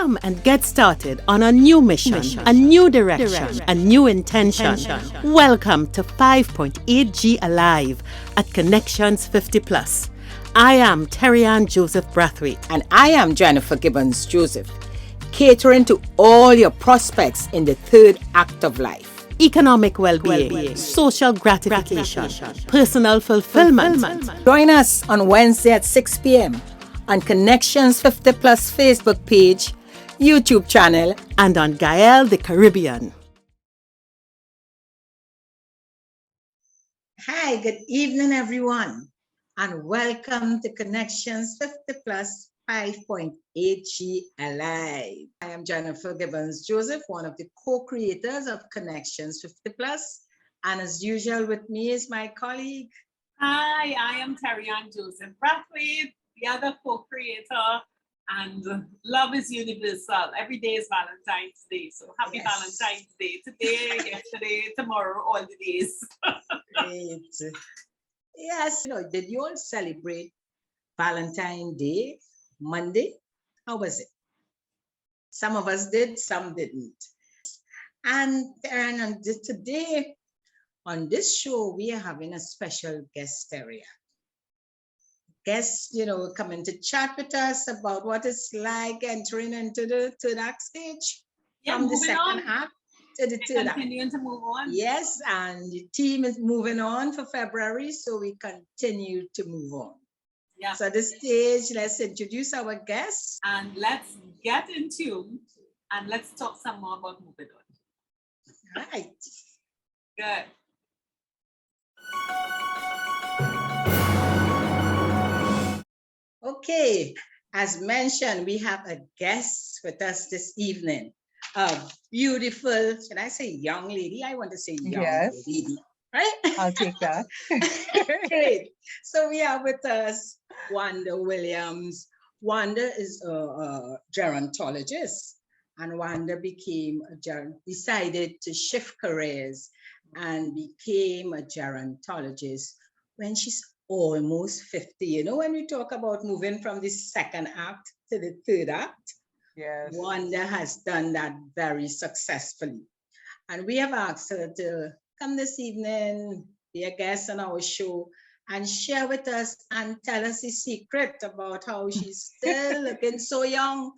Come and get started on a new mission, a new direction, a new intention. Welcome to 5.8G Alive at Connections 50 Plus. I am Terri-Ann Joseph Brathwaite. And I am Jenifer Gibbons Joseph, catering to all your prospects in the third act of life. Economic well-being, social gratification, personal fulfillment. Join us on Wednesday at 6 p.m. on Connections 50 Plus Facebook page, YouTube channel, and on Gael the Caribbean. Hi, good evening, everyone, and welcome to Connections 50 Plus 5.8G Alive. I am Jenifer Gibbons Joseph, one of the co-creators of Connections 50 Plus, and as usual with me is my colleague. Hi, I am Terri-Ann Joseph Brathwaite, the other co-creator, and love is universal. Every day is Valentine's Day, so happy Valentine's Day today, yesterday, tomorrow, all the days. Great. Yes, did you all celebrate Valentine's Day Monday? How was it? Some of us did, some didn't. And today on this show, we are having a special guest, Terri-Ann. Guests, coming to chat with us about what it's like entering into the third act stage. Yeah, from the second act to the third act. Continuing to move on. Yes, and the team is moving on for February, so we continue to move on. Yeah. So at this stage, let's introduce our guests. And let's get in tune and let's talk some more about moving on. Right. Good. Okay, as mentioned, we have a guest with us this evening. A beautiful, should I say young lady? I want to say young lady, right? I'll take that. Great. So we have with us Wanda Williams. Wanda is a gerontologist, and Wanda decided to shift careers and became a gerontologist when she's almost 50. When we talk about moving from the second act to the third act, yes, Wanda has done that very successfully. And we have asked her to come this evening, be a guest on our show, and share with us and tell us the secret about how she's still looking so young.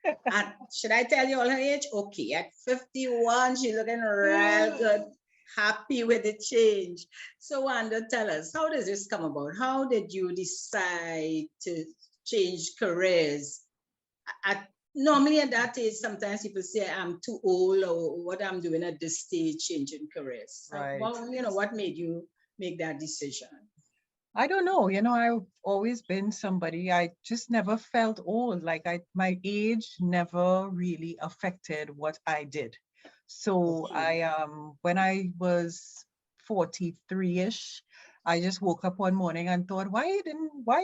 And should I tell you all her age? Okay, at 51, she's looking real good. Happy with the change. So Wanda, tell us, how does this come about? How did you decide to change careers? Normally at that age, sometimes people say I'm too old or what I'm doing at this stage, changing careers. Right. Well, what made you make that decision? I don't know. I've always been somebody, I just never felt old. Like my age never really affected what I did. So Okay. when I was 43-ish, I just woke up one morning and thought, why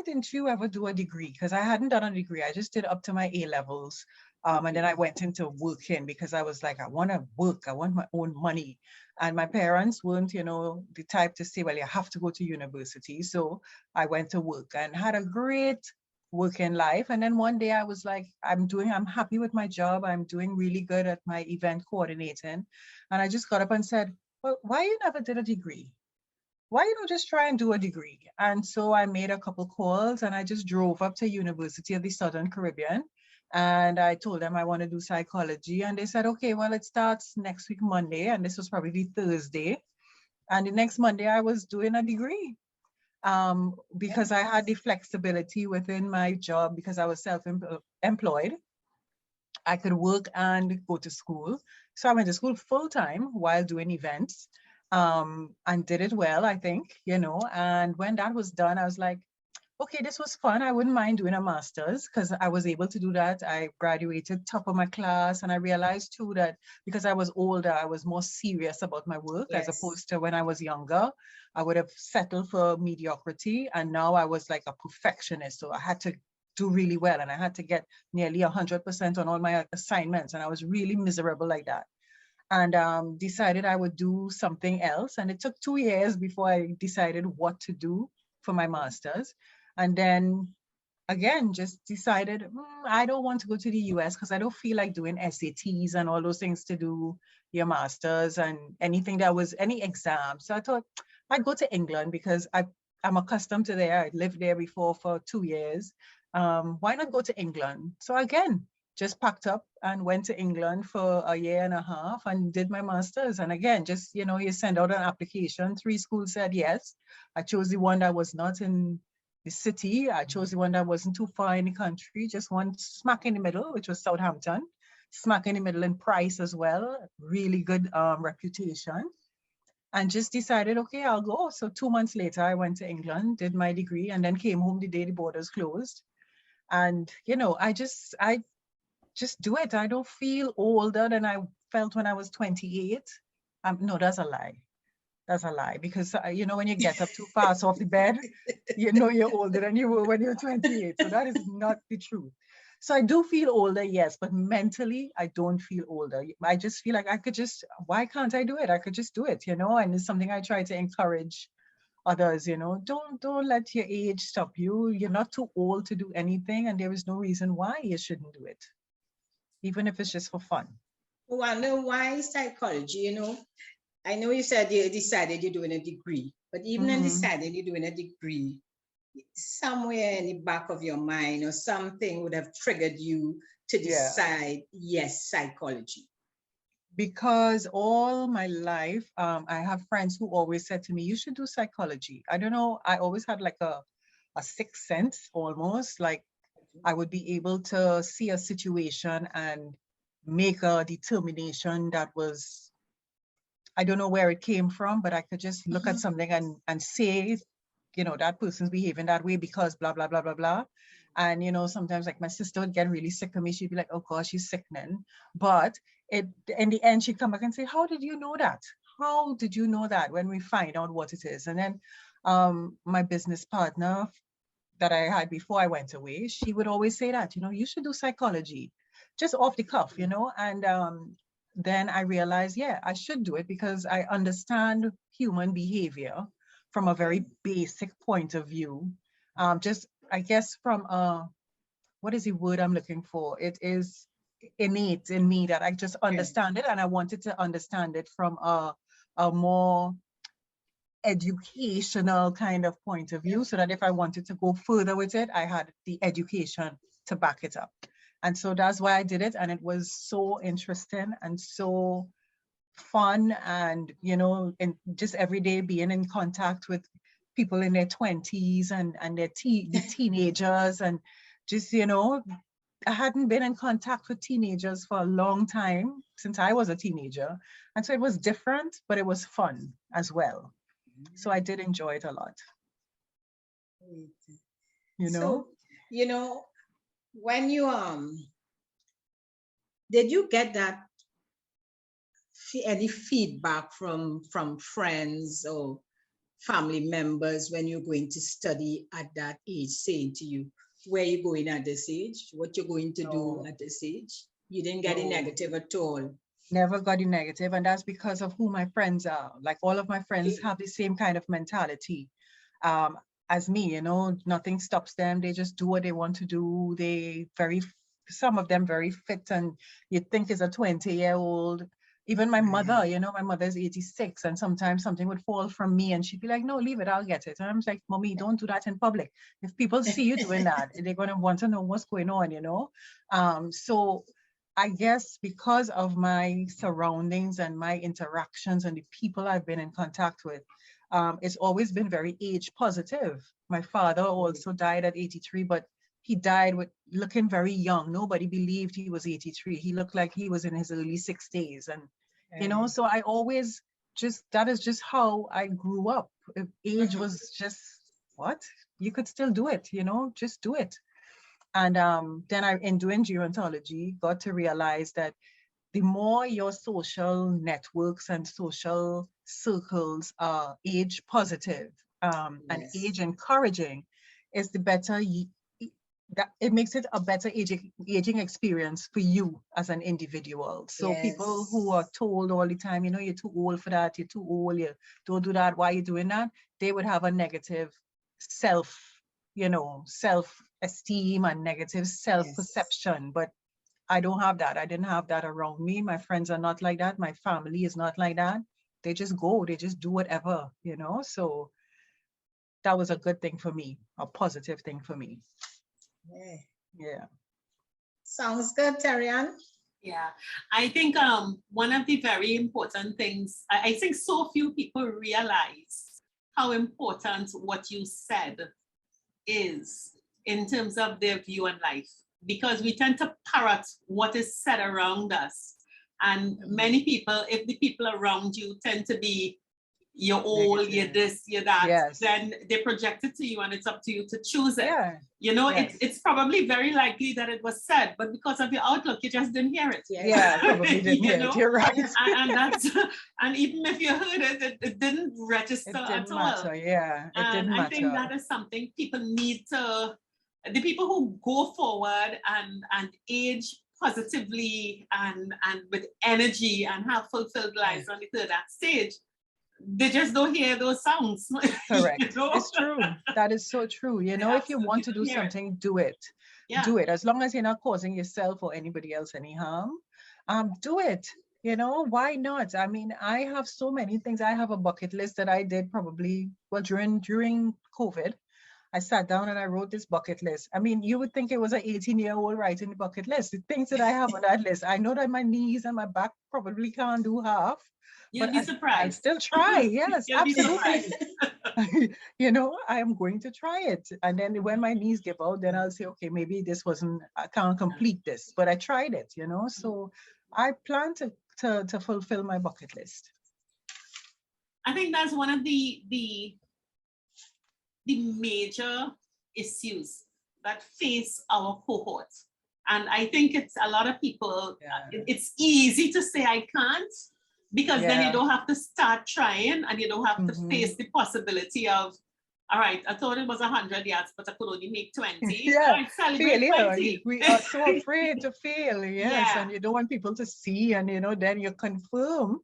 didn't you ever do a degree? Because I hadn't done a degree. I just did up to my A levels. And then I went into working because I was like, I want to work. I want my own money. And my parents weren't, the type to say, well, you have to go to university. So I went to work and had a great working life. And then one day I was like, I'm happy with my job. I'm doing really good at my event coordinating. And I just got up and said, well, why you never did a degree? Why you don't just try and do a degree? And so I made a couple calls and I just drove up to University of the Southern Caribbean. And I told them I want to do psychology. And they said, okay, well, it starts next week, Monday. And this was probably Thursday. And the next Monday I was doing a degree. Because I had the flexibility within my job because I was self-employed. I could work and go to school. So I went to school full time while doing events and did it well, I think, and when that was done, I was like, okay, this was fun. I wouldn't mind doing a master's because I was able to do that. I graduated top of my class and I realized too that because I was older, I was more serious about my work as opposed to when I was younger. I would have settled for mediocrity and now I was like a perfectionist. So I had to do really well and I had to get nearly 100% on all my assignments and I was really miserable like that. And decided I would do something else. And it took 2 years before I decided what to do for my master's. And then again, just decided, I don't want to go to the US because I don't feel like doing SATs and all those things to do your master's and anything that was any exam. So I thought I'd go to England because I'm accustomed to there. I lived there before for 2 years. Why not go to England? So again, just packed up and went to England for a year and a half and did my master's. And again, just, you know, you send out an application. 3 schools said yes. I chose the one that was not in the city. I chose the one that wasn't too far in the country, just one smack in the middle, which was Southampton. Smack in the middle in price as well. Really good reputation. And just decided, okay, I'll go. So 2 months later, I went to England, did my degree, and then came home the day the borders closed. And, you know, I just do it. I don't feel older than I felt when I was 28. No, that's a lie. That's a lie. Because, you know, when you get up too fast off the bed, you know you're older than you were when you're 28. So that is not the truth. So I do feel older, yes, but mentally, I don't feel older. I just feel like why can't I do it? I could just do it, you know? And it's something I try to encourage others, you know, don't let your age stop you. You're not too old to do anything, and there is no reason why you shouldn't do it, even if it's just for fun. Wanda, why psychology? You know, I know you said you decided you're doing a degree, but even in deciding you're doing a degree, somewhere in the back of your mind or something would have triggered you to decide, yes, psychology. Because all my life, I have friends who always said to me, you should do psychology. I don't know, I always had like a sixth sense almost, like I would be able to see a situation and make a determination that was, I don't know where it came from, but I could just look at something and say, you know, that person's behaving that way because blah, blah, blah, blah, blah. And, you know, sometimes like my sister would get really sick of me. She'd be like, oh gosh, she's sickening. But in the end, she'd come back and say, how did you know that? How did you know that when we find out what it is? And then my business partner that I had before I went away, she would always say that, you know, you should do psychology, just off the cuff, you know. And then I realized, yeah, I should do it because I understand human behavior from a very basic point of view. Just, I guess from what is the word I'm looking for? It is innate in me that I just understand it, and I wanted to understand it from a more educational kind of point of view, so that if I wanted to go further with it, I had the education to back it up. And so that's why I did it. And it was so interesting and so fun, and, you know, and just every day being in contact with people in their 20s and the teenagers, and just, you know, I hadn't been in contact with teenagers for a long time, since I was a teenager. And so it was different, but it was fun as well. So I did enjoy it a lot. You know? So, you know, when you, did you get that, any feedback from friends or family members when you're going to study at that age, saying to you, where you're going at this age, what you're going to do at this age? You didn't get a negative at all? Never got a negative, and that's because of who my friends are. Like all of my friends have the same kind of mentality as me, you know, nothing stops them. They just do what they want to do. Some of them very fit, and you'd think is a 20-year-old. Even my mother, you know, my mother's 86, and sometimes something would fall from me and she'd be like, no, leave it, I'll get it. And I'm like, Mommy, don't do that in public. If people see you doing that, they're going to want to know what's going on, you know? So I guess because of my surroundings and my interactions and the people I've been in contact with, it's always been very age positive. My father also died at 83, but he died with looking very young. Nobody believed he was 83. He looked like he was in his early 60s. And, you know, so I always that is just how I grew up. If age was just, what? You could still do it, you know, just do it. And then in doing gerontology, got to realize that the more your social networks and social circles are age positive and age encouraging, is the better that it makes it a better aging experience for you as an individual. So people who are told all the time, you know, you're too old for that, you're too old, you don't do that, why are you doing that? They would have a negative self self-esteem and negative self-perception. But I don't have that. I didn't have that around me. My friends are not like that. My family is not like that. They just go, they just do whatever, you know? So that was a good thing for me, a positive thing for me. Yeah. Sounds good, Terri-Ann. Yeah, I think one of the very important things, I think so few people realize how important what you said is in terms of their view on life, because we tend to parrot what is said around us. And many people, if the people around you tend to be, you're old, you're this, you're that, Yes. then they project it to you and it's up to you to choose it. Yeah. You know, Yes. it's probably very likely that it was said, but because of your outlook, you just didn't hear it. Yeah, probably didn't hear it. You're right. And that's, and even if you heard it, it didn't register It didn't at matter. all. Yeah, it didn't matter. I think that is something people need to, the people who go forward and age positively and with energy and have fulfilled lives on the third act stage, they just don't hear those sounds. Correct. You know? It's true. That is so true. You know, if you want to do something, do it. Yeah. Do it. As long as you're not causing yourself or anybody else any harm, do it. You know, why not? I mean, I have so many things. I have a bucket list that I did probably, well, during COVID. I sat down and I wrote this bucket list. I mean, you would think it was an 18-year-old writing the bucket list. The things that I have on that list, I know that my knees and my back probably can't do half. You'll be surprised. I'll still try. Yes, absolutely. You know, I am going to try it. And then when my knees give out, then I'll say, okay, maybe this wasn't, I can't complete this, but I tried it, you know? So I plan to fulfill my bucket list. I think that's one of the major issues that face our cohort. And I think it's a lot of people, it's easy to say I can't, because then you don't have to start trying and you don't have to face the possibility of, all right, I thought it was 100 yards, but I could only make 20. Yeah, all right, celebrate 20. We are so afraid to fail, yes, and you don't want people to see, and you know, then you confirm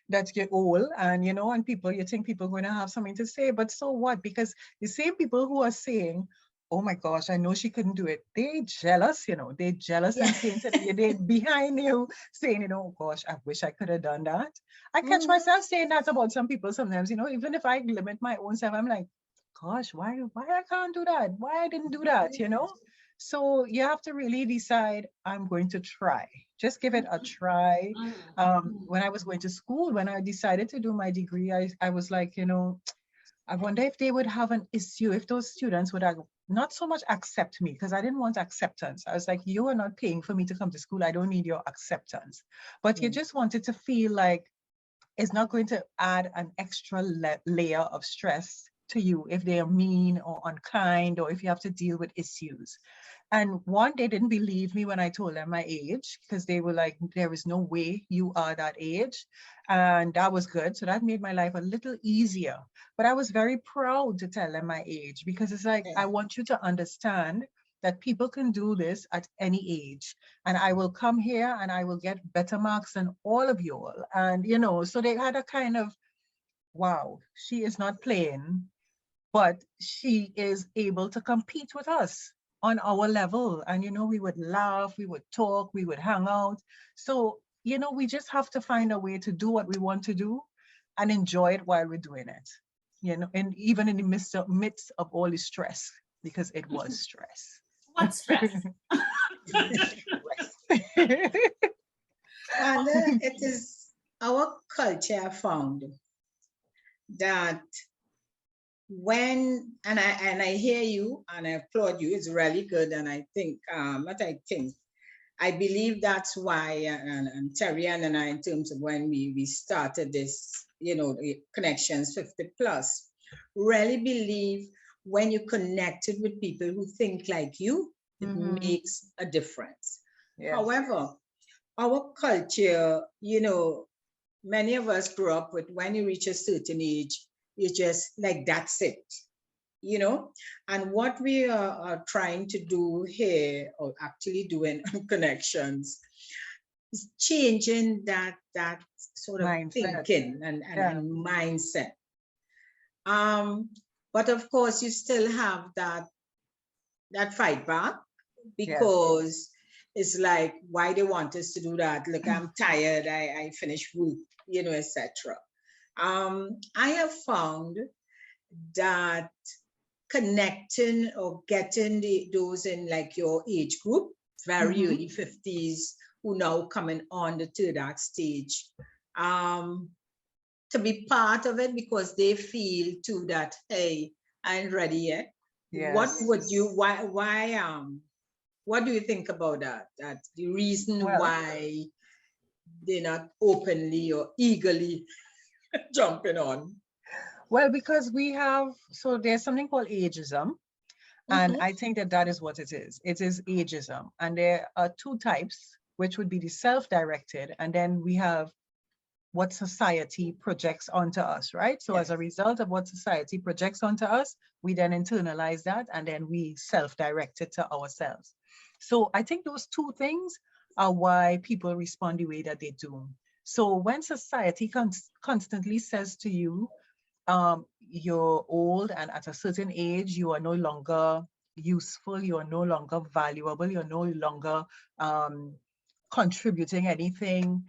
that you're old, and you know, and people, you think people are going to have something to say, but so what? Because the same people who are saying, oh my gosh, I know she couldn't do it, they jealous, you know, they jealous and saying to you, they behind you saying, you know, oh gosh, I wish I could have done that. I catch myself saying that about some people sometimes, you know, even if I limit my own self, I'm like, gosh, why I can't do that? Why I didn't do that, you know? So you have to really decide, I'm going to try. Just give it a try. When I was going to school, when I decided to do my degree, I was like, you know, I wonder if they would have an issue, if those students would have not so much accept me, because I didn't want acceptance. I was like, you are not paying for me to come to school. I don't need your acceptance. But you just wanted to feel like it's not going to add an extra layer of stress to you if they are mean or unkind, or if you have to deal with issues. And one, they didn't believe me when I told them my age, because they were like, there is no way you are that age. And that was good. So that made my life a little easier. But I was very proud to tell them my age, because it's like, I want you to understand that people can do this at any age. And I will come here and I will get better marks than all of you all. And, you know, so they had a kind of, wow, she is not playing, but she is able to compete with us on our level. And, you know, we would laugh, we would talk, we would hang out. So, you know, we just have to find a way to do what we want to do and enjoy it while we're doing it, you know, and even in the midst of all the stress, because it was stress. What stress? And it is our culture found that when, and I hear you and I applaud you, it's really good. And I think, I believe that's why, and Terri-Ann and I, in terms of when we started this, you know, Connections 50 plus, really believe when you connected with people who think like you, it makes a difference. Yes. However, our culture, you know, many of us grew up with, when you reach a certain age, you just like, that's it, you know? And what we are trying to do here, or actually doing Connections, is changing that sort of mindset. Thinking and mindset. But of course, you still have that that fight back, because it's like, why they want us to do that? Look, I'm tired, I finished work, you know, etc. I have found that connecting or getting those in like your age group, very early 50s, who now coming on the third act stage, to be part of it, because they feel too that, hey, I ain't ready yet. What would you, what do you think about that? That the reason why they're not openly or eagerly jumping on? Well, because we have, so there's something called ageism. And I think that that is what it is. It is ageism. And there are two types, which would be the self-directed. And then we have what society projects onto us, right? So as a result of what society projects onto us, we then internalize that and then we self-direct it to ourselves. So I think those two things are why people respond the way that they do. So when society constantly says to you, you're old and at a certain age, you are no longer useful, you are no longer valuable, you're no longer contributing anything,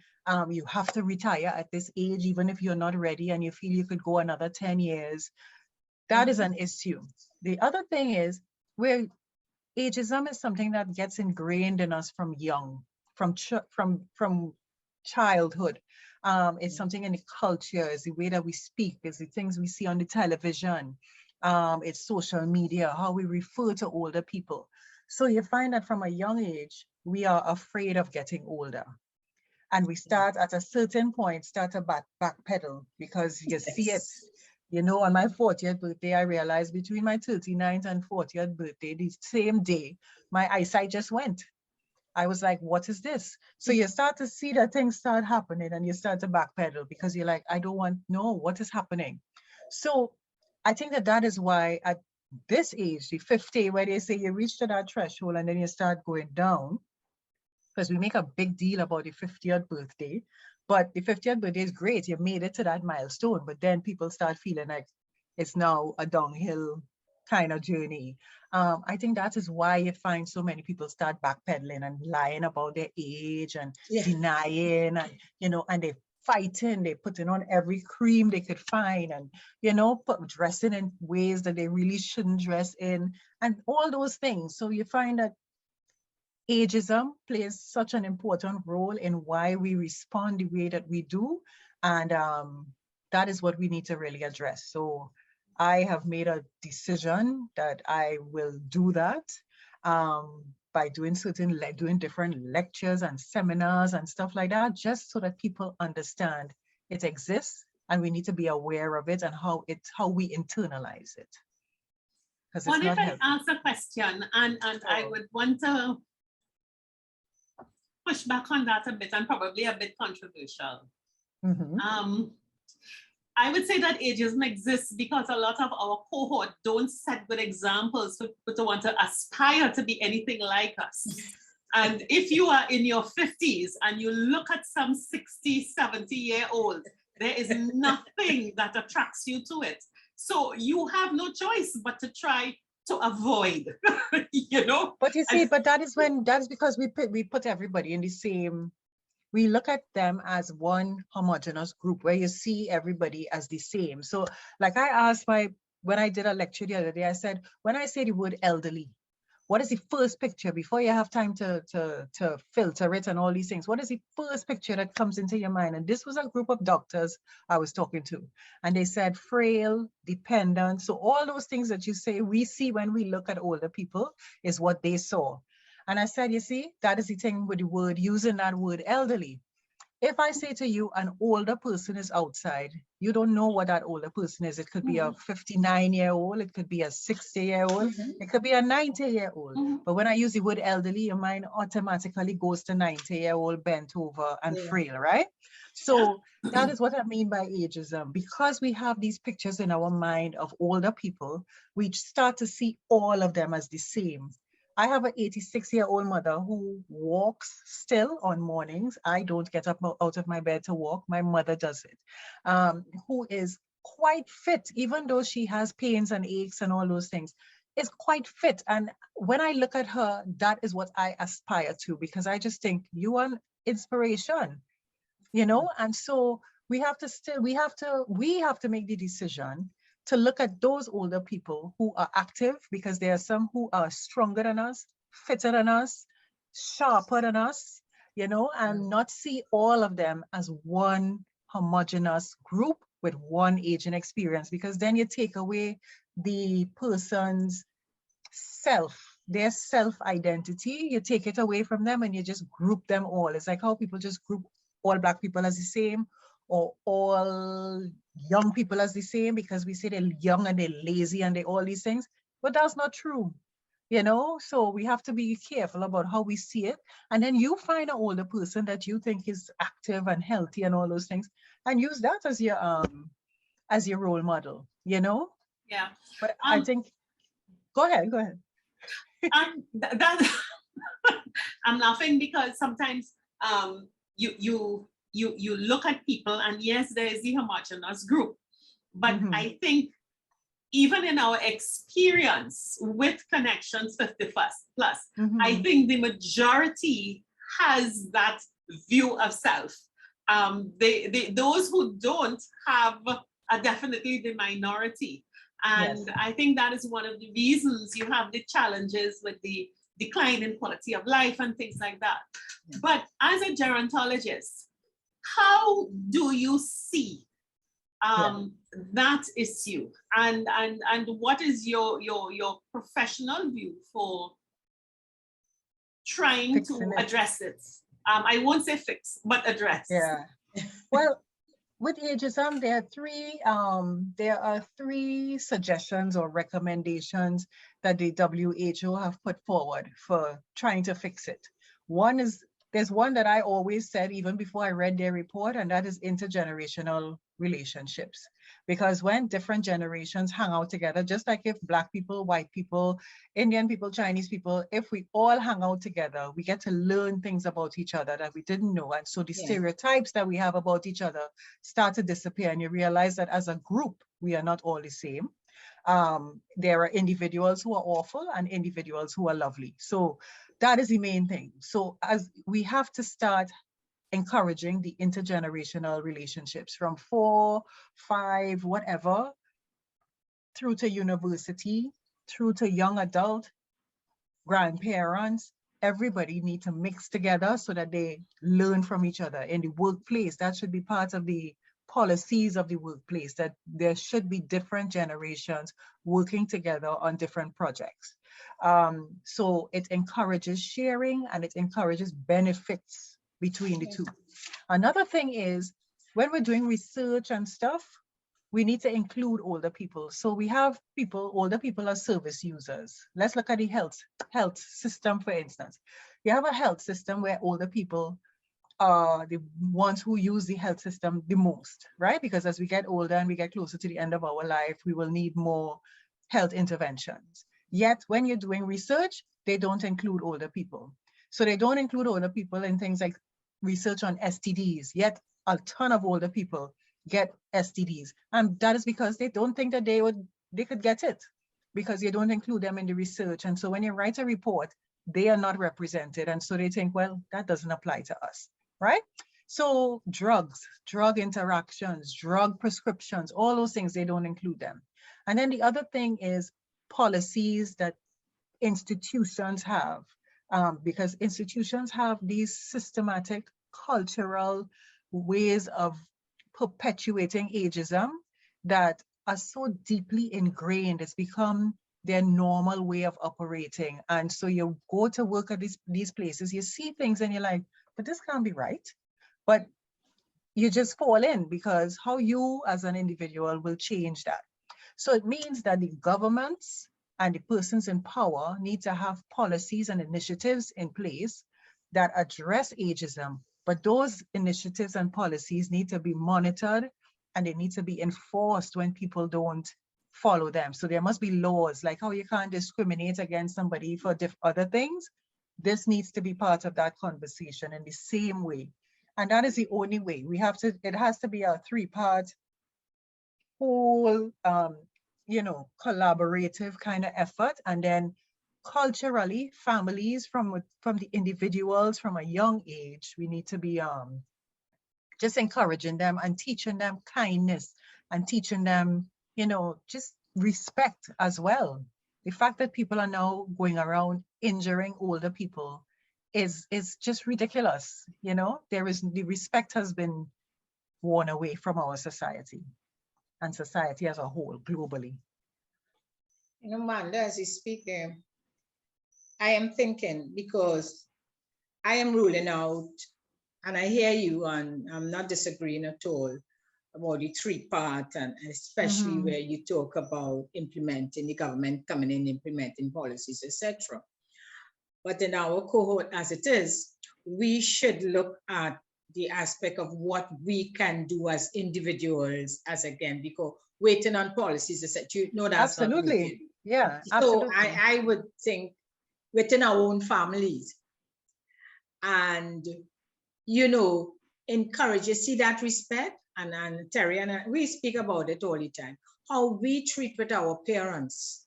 you have to retire at this age, even if you're not ready and you feel you could go another 10 years, that is an issue. The other thing is, where ageism is something that gets ingrained in us from young, from childhood. It's something in the culture, it's the way that we speak, it's the things we see on the television, it's social media, how we refer to older people. So you find that from a young age, we are afraid of getting older. And we start at a certain point, start to backpedal, because you see it. You know, on my 40th birthday, I realized between my 39th and 40th birthday, the same day, my eyesight just went. I was like, what is this? So you start to see that things start happening and you start to backpedal because you're like, I don't want, no, what is happening? So I think that that is why at this age, the 50, where they say you reach to that threshold and then you start going down, because we make a big deal about the 50th birthday, but the 50th birthday is great. You made it to that milestone, but then people start feeling like it's now a downhill kind of journey. I think that is why you find so many people start backpedaling and lying about their age and denying, and you know, and they're fighting, they're putting on every cream they could find, and you know, dressing in ways that they really shouldn't dress in, and all those things. So you find that ageism plays such an important role in why we respond the way that we do, and that is what we need to really address. So I have made a decision that I will do that by doing different lectures and seminars and stuff like that, just so that people understand it exists and we need to be aware of it and how we internalize it. What if I ask a question and I would want to push back on that a bit, and probably a bit controversial. I would say that ageism exists because a lot of our cohort don't set good examples for people to want to aspire to be anything like us. And if you are in your 50s and you look at some 60, 70-year-old, there is nothing that attracts you to it. So you have no choice but to try to avoid, you know? But you see, but that is because we put everybody in the same, we look at them as one homogeneous group where you see everybody as the same. So like I asked when I did a lecture the other day, I said, when I say the word elderly, what is the first picture before you have time to filter it and all these things? What is the first picture that comes into your mind? And this was a group of doctors I was talking to, and they said frail, dependent. So all those things that you say we see when we look at older people is what they saw. And I said, you see, that is the thing with the word, using that word elderly. If I say to you, an older person is outside, you don't know what that older person is. It could be a 59-year-old, it could be a 60-year-old, it could be a 90-year-old. But when I use the word elderly, your mind automatically goes to 90-year-old bent over and frail, right? So that is what I mean by ageism. Because we have these pictures in our mind of older people, we start to see all of them as the same. I have an 86-year-old mother who walks still on mornings. I don't get up out of my bed to walk. My mother does it. Who is quite fit, even though she has pains and aches and all those things. is quite fit. And when I look at her, that is what I aspire to, because I just think you are an inspiration, you know? And so we have to make the decision to look at those older people who are active, because there are some who are stronger than us, fitter than us, sharper than us, you know, and not see all of them as one homogeneous group with one age and experience, because then you take away the person's their self-identity, you take it away from them and you just group them all. It's like how people just group all Black people as the same, or all young people as the same, because we say they're young and they're lazy and they all these things, but that's not true, you know? So we have to be careful about how we see it. And then you find an older person that you think is active and healthy and all those things, and use that as your role model, you know? Yeah. But I think, go ahead. That I'm laughing because sometimes you look at people, and yes, there is the homogeneous group, but I think even in our experience with Connections 50 plus, I think the majority has that view of self. Those who don't have are definitely the minority. And yes, I think that is one of the reasons you have the challenges with the decline in quality of life and things like that. Yeah. But as a gerontologist, how do you see that issue? And what is your professional view for trying to address it? I won't say fix, but address. Yeah. Well, with ageism, there are three suggestions or recommendations that the WHO have put forward for trying to fix it. There's one that I always said even before I read their report, and that is intergenerational relationships. Because when different generations hang out together, just like if Black people, white people, Indian people, Chinese people, if we all hang out together, we get to learn things about each other that we didn't know. And so the stereotypes that we have about each other start to disappear, and you realize that as a group, we are not all the same. There are individuals who are awful and individuals who are lovely. So that is the main thing. So as we have to start encouraging the intergenerational relationships from 4, 5, whatever, through to university, through to young adult, grandparents, everybody need to mix together so that they learn from each other. In the workplace, that should be part of the policies of the workplace, that there should be different generations working together on different projects. So it encourages sharing and it encourages benefits between the two. Another thing is, when we're doing research and stuff, we need to include older people. So we have older people as service users. Let's look at the health system, for instance. You have a health system where older people are the ones who use the health system the most, right? Because as we get older and we get closer to the end of our life, we will need more health interventions. Yet when you're doing research, they don't include older people. So they don't include older people in things like research on STDs, yet a ton of older people get STDs. And that is because they don't think that they could get it, because you don't include them in the research. And so when you write a report, they are not represented. And so they think, well, that doesn't apply to us, right? So drugs, drug interactions, drug prescriptions, all those things, they don't include them. And then the other thing is policies that institutions have, because institutions have these systematic cultural ways of perpetuating ageism that are so deeply ingrained. It's become their normal way of operating. And so you go to work at these places, you see things and you're like, but this can't be right. But you just fall in, because how you as an individual will change that. So it means that the governments and the persons in power need to have policies and initiatives in place that address ageism. But those initiatives and policies need to be monitored and they need to be enforced when people don't follow them. So there must be laws, like how you can't discriminate against somebody for other things. This needs to be part of that conversation in the same way. And that is the only way. It has to be a 3-part whole collaborative kind of effort. And then culturally, families from the individuals from a young age, we need to be just encouraging them and teaching them kindness and teaching them, just respect as well. The fact that people are now going around injuring older people is just ridiculous. The respect has been worn away from our society and society as a whole globally. Wanda, as you speak there, I am thinking, because I am ruling out, and I hear you, and I'm not disagreeing at all about the three-part, and especially where you talk about implementing, the government coming in, implementing policies, etc. But in our cohort as it is, we should look at the aspect of what we can do as individuals, as again, because waiting on policies, etc. That's absolutely not working. Yeah, so absolutely. I would think within our own families, and encourage, you see, that respect, and Terri-Ann, we speak about it all the time. How we treat with our parents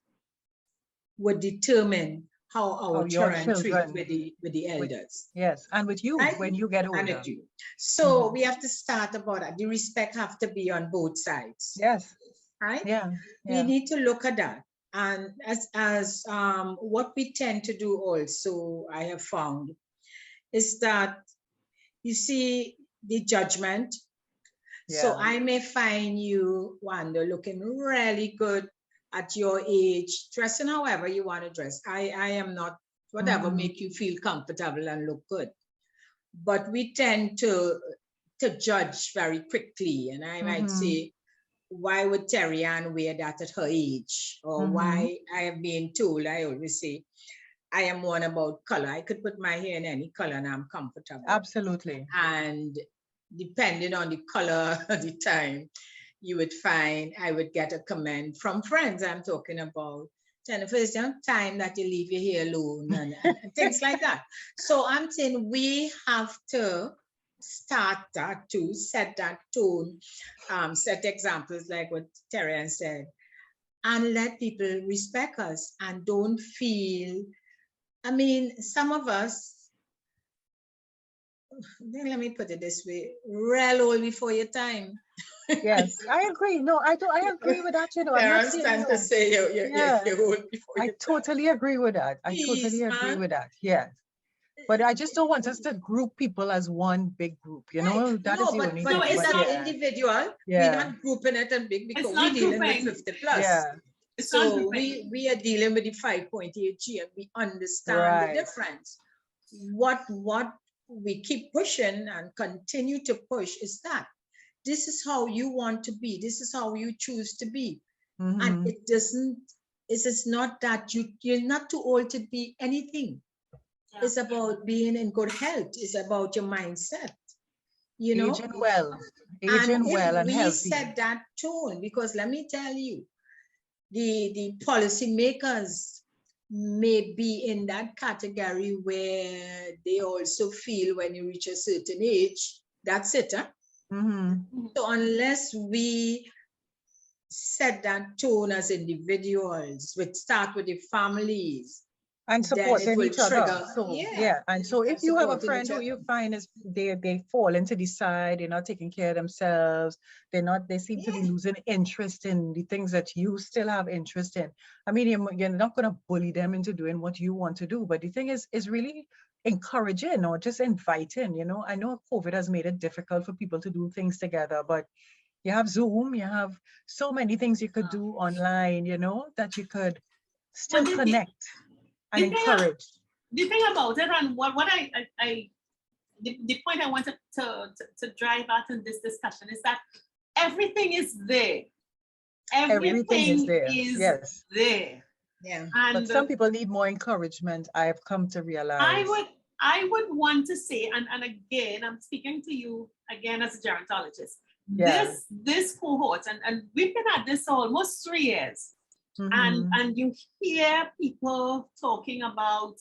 would determine how our children treat with the elders. Yes, and with you, right? When you get older. And with you. So we have to start about that. The respect have to be on both sides. Yes. Right? Yeah. We need to look at that. And as what we tend to do also, I have found, is that, you see, the judgment. Yeah. So I may find you, Wanda, looking really good at your age, dressing however you want to dress. I am not, whatever make you feel comfortable and look good. But we tend to judge very quickly. And I might say, why would Terri-Ann wear that at her age? Or why, I have been told, I always say, I am one about color. I could put my hair in any color and I'm comfortable. Absolutely. And depending on the color at the time, you would find I would get a comment from friends. I'm talking about, Jenifer, it's time that you leave your hair alone and things like that. So I'm saying we have to start that to set that tone, set examples like what Terri-Ann said, and let people respect us and don't feel, I mean, some of us, let me put it this way, real old before your time. Yes, I agree. No, I agree with that. I'm not saying to say you're old before I totally agree with that. I totally agree with that. Yes. But I just don't want us to group people as one big group, Right. That is the only thing. But it's that individual. We're not grouping it and big because we're dealing with 50 plus. Yeah. So we are dealing with the 5.8 G and we understand the difference. What we keep pushing and continue to push is that this is how you want to be. This is how you choose to be. And it is not that you're not too old to be anything. Yeah. It's about being in good health. It's about your mindset. Aging well and healthy. We set that tone, because let me tell you, the policy makers may be in that category where they also feel when you reach a certain age, that's it. Huh? So unless we set that tone as individuals, we start with the families, and supporting each other. So and so if you have a friend who you find is they fall into the side, they're not taking care of themselves, they seem to be losing interest in the things that you still have interest in. I mean, you're not going to bully them into doing what you want to do, but the thing is really encouraging or just inviting. I know COVID has made it difficult for people to do things together, but you have Zoom, you have so many things you could do online, that you could still connect. And encourage. The thing about it, and what the point I wanted to drive at in this discussion is that everything is there. Everything is there. Yeah. And but some people need more encouragement. I have come to realize. I would want to say, and again, I'm speaking to you again as a gerontologist. Yeah. This cohort, and we've been at this almost 3 years. And you hear people talking about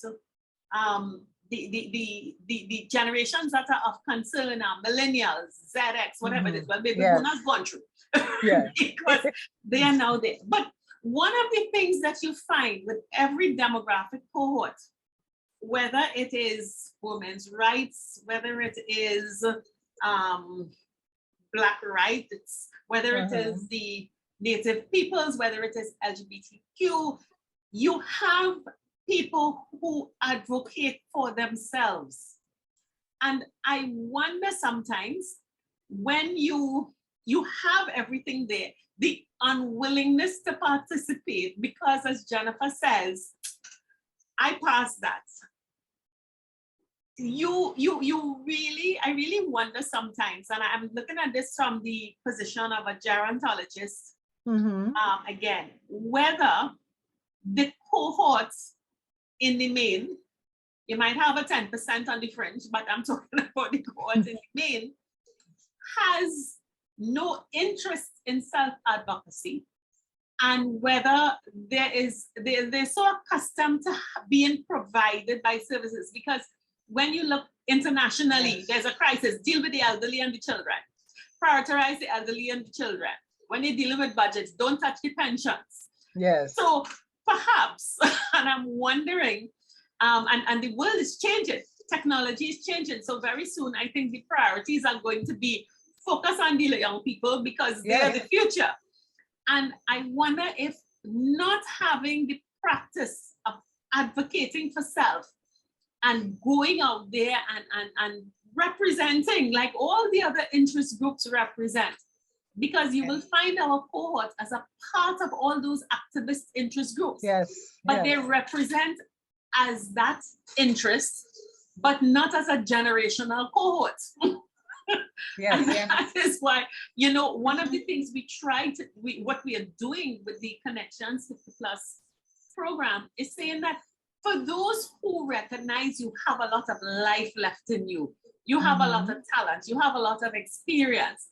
the generations that are of concern now, millennials, ZX, whatever it is. Well, maybe who has gone through. Yeah. Because they are now there. But one of the things that you find with every demographic cohort, whether it is women's rights, whether it is Black rights, whether it is the Native peoples, whether it is LGBTQ, you have people who advocate for themselves. And I wonder sometimes when you have everything there, the unwillingness to participate, because as Jenifer says, I passed that. I really wonder sometimes, and I'm looking at this from the position of a gerontologist, again, whether the cohorts in the main, you might have a 10% on the fringe, but I'm talking about the cohorts in the main, has no interest in self-advocacy, and whether they're so accustomed to being provided by services. Because when you look internationally, there's a crisis. Deal with the elderly and the children. Prioritize the elderly and the children. When you're dealing with budgets, don't touch the pensions. Yes. So perhaps, and I'm wondering, and the world is changing. Technology is changing. So very soon, I think the priorities are going to be focus on the young people because they're the future. And I wonder if not having the practice of advocating for self and going out there and representing like all the other interest groups represent, because you will find our cohort as a part of all those activist interest groups. Yes. But they represent as that interest, but not as a generational cohort. Yes. And that is why, you know, one of the things what we are doing with the Connections 50 Plus program is saying that for those who recognize you have a lot of life left in you, you have a lot of talent, you have a lot of experience,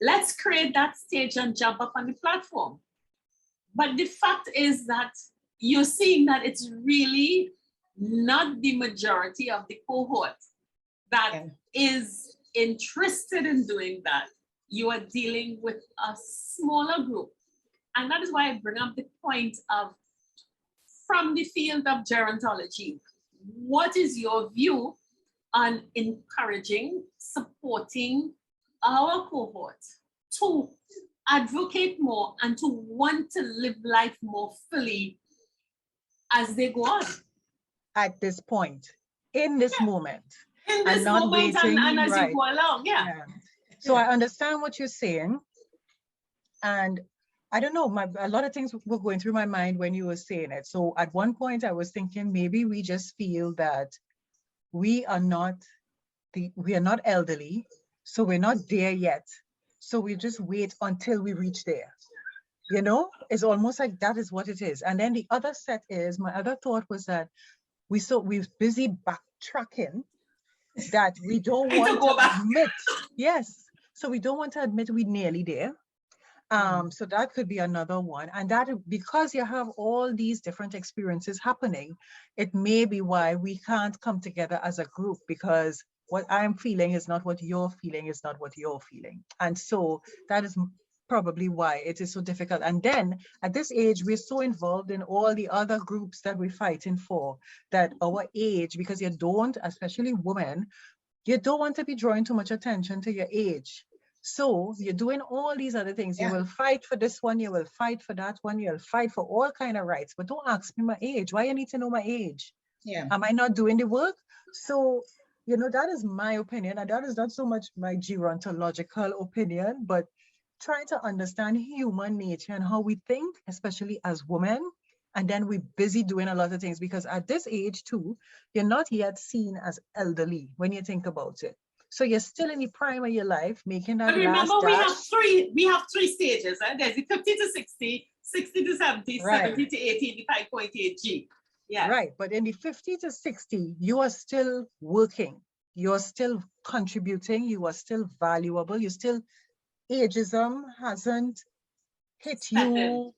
let's create that stage and jump up on the platform. But the fact is that you're seeing that it's really not the majority of the cohort that is interested in doing that. You are dealing with a smaller group. And that is why I bring up the point of, from the field of gerontology, what is your view on encouraging, supporting our cohort to advocate more and to want to live life more fully as they go on? At this point, in this moment. In this moment and as you go along, So I understand what you're saying. And I don't know, a lot of things were going through my mind when you were saying it. So at one point I was thinking maybe we just feel that we are not elderly, so we're not there yet. So we just wait until we reach there. You know, it's almost like that is what it is. And then the other set is, my other thought was that we're busy backtracking that we don't want to admit. Yes. So we don't want to admit we're nearly there. So that could be another one. And that because you have all these different experiences happening, it may be why we can't come together as a group, because what I'm feeling is not what you're feeling, is not what you're feeling. And so that is probably why it is so difficult. And then at this age, we're so involved in all the other groups that we're fighting for, that our age, because you don't, especially women, you don't want to be drawing too much attention to your age. So you're doing all these other things. You will fight for this one, you will fight for that one, you'll fight for all kind of rights, but don't ask me my age. Why you need to know my age? Am I not doing the work? So, you know, that is my opinion, and that is not so much my gerontological opinion, but trying to understand human nature and how we think, especially as women. And then we're busy doing a lot of things, because at this age too, you're not yet seen as elderly when you think about it. So you're still in the prime of your life, making that. But remember, we have three stages. Right? There's the 50 to 60, 60 to 70, 70 to 80, the 5.8G. Yeah. Right. But in the 50 to 60, you are still working. You're still contributing. You are still valuable. You still, ageism hasn't hit you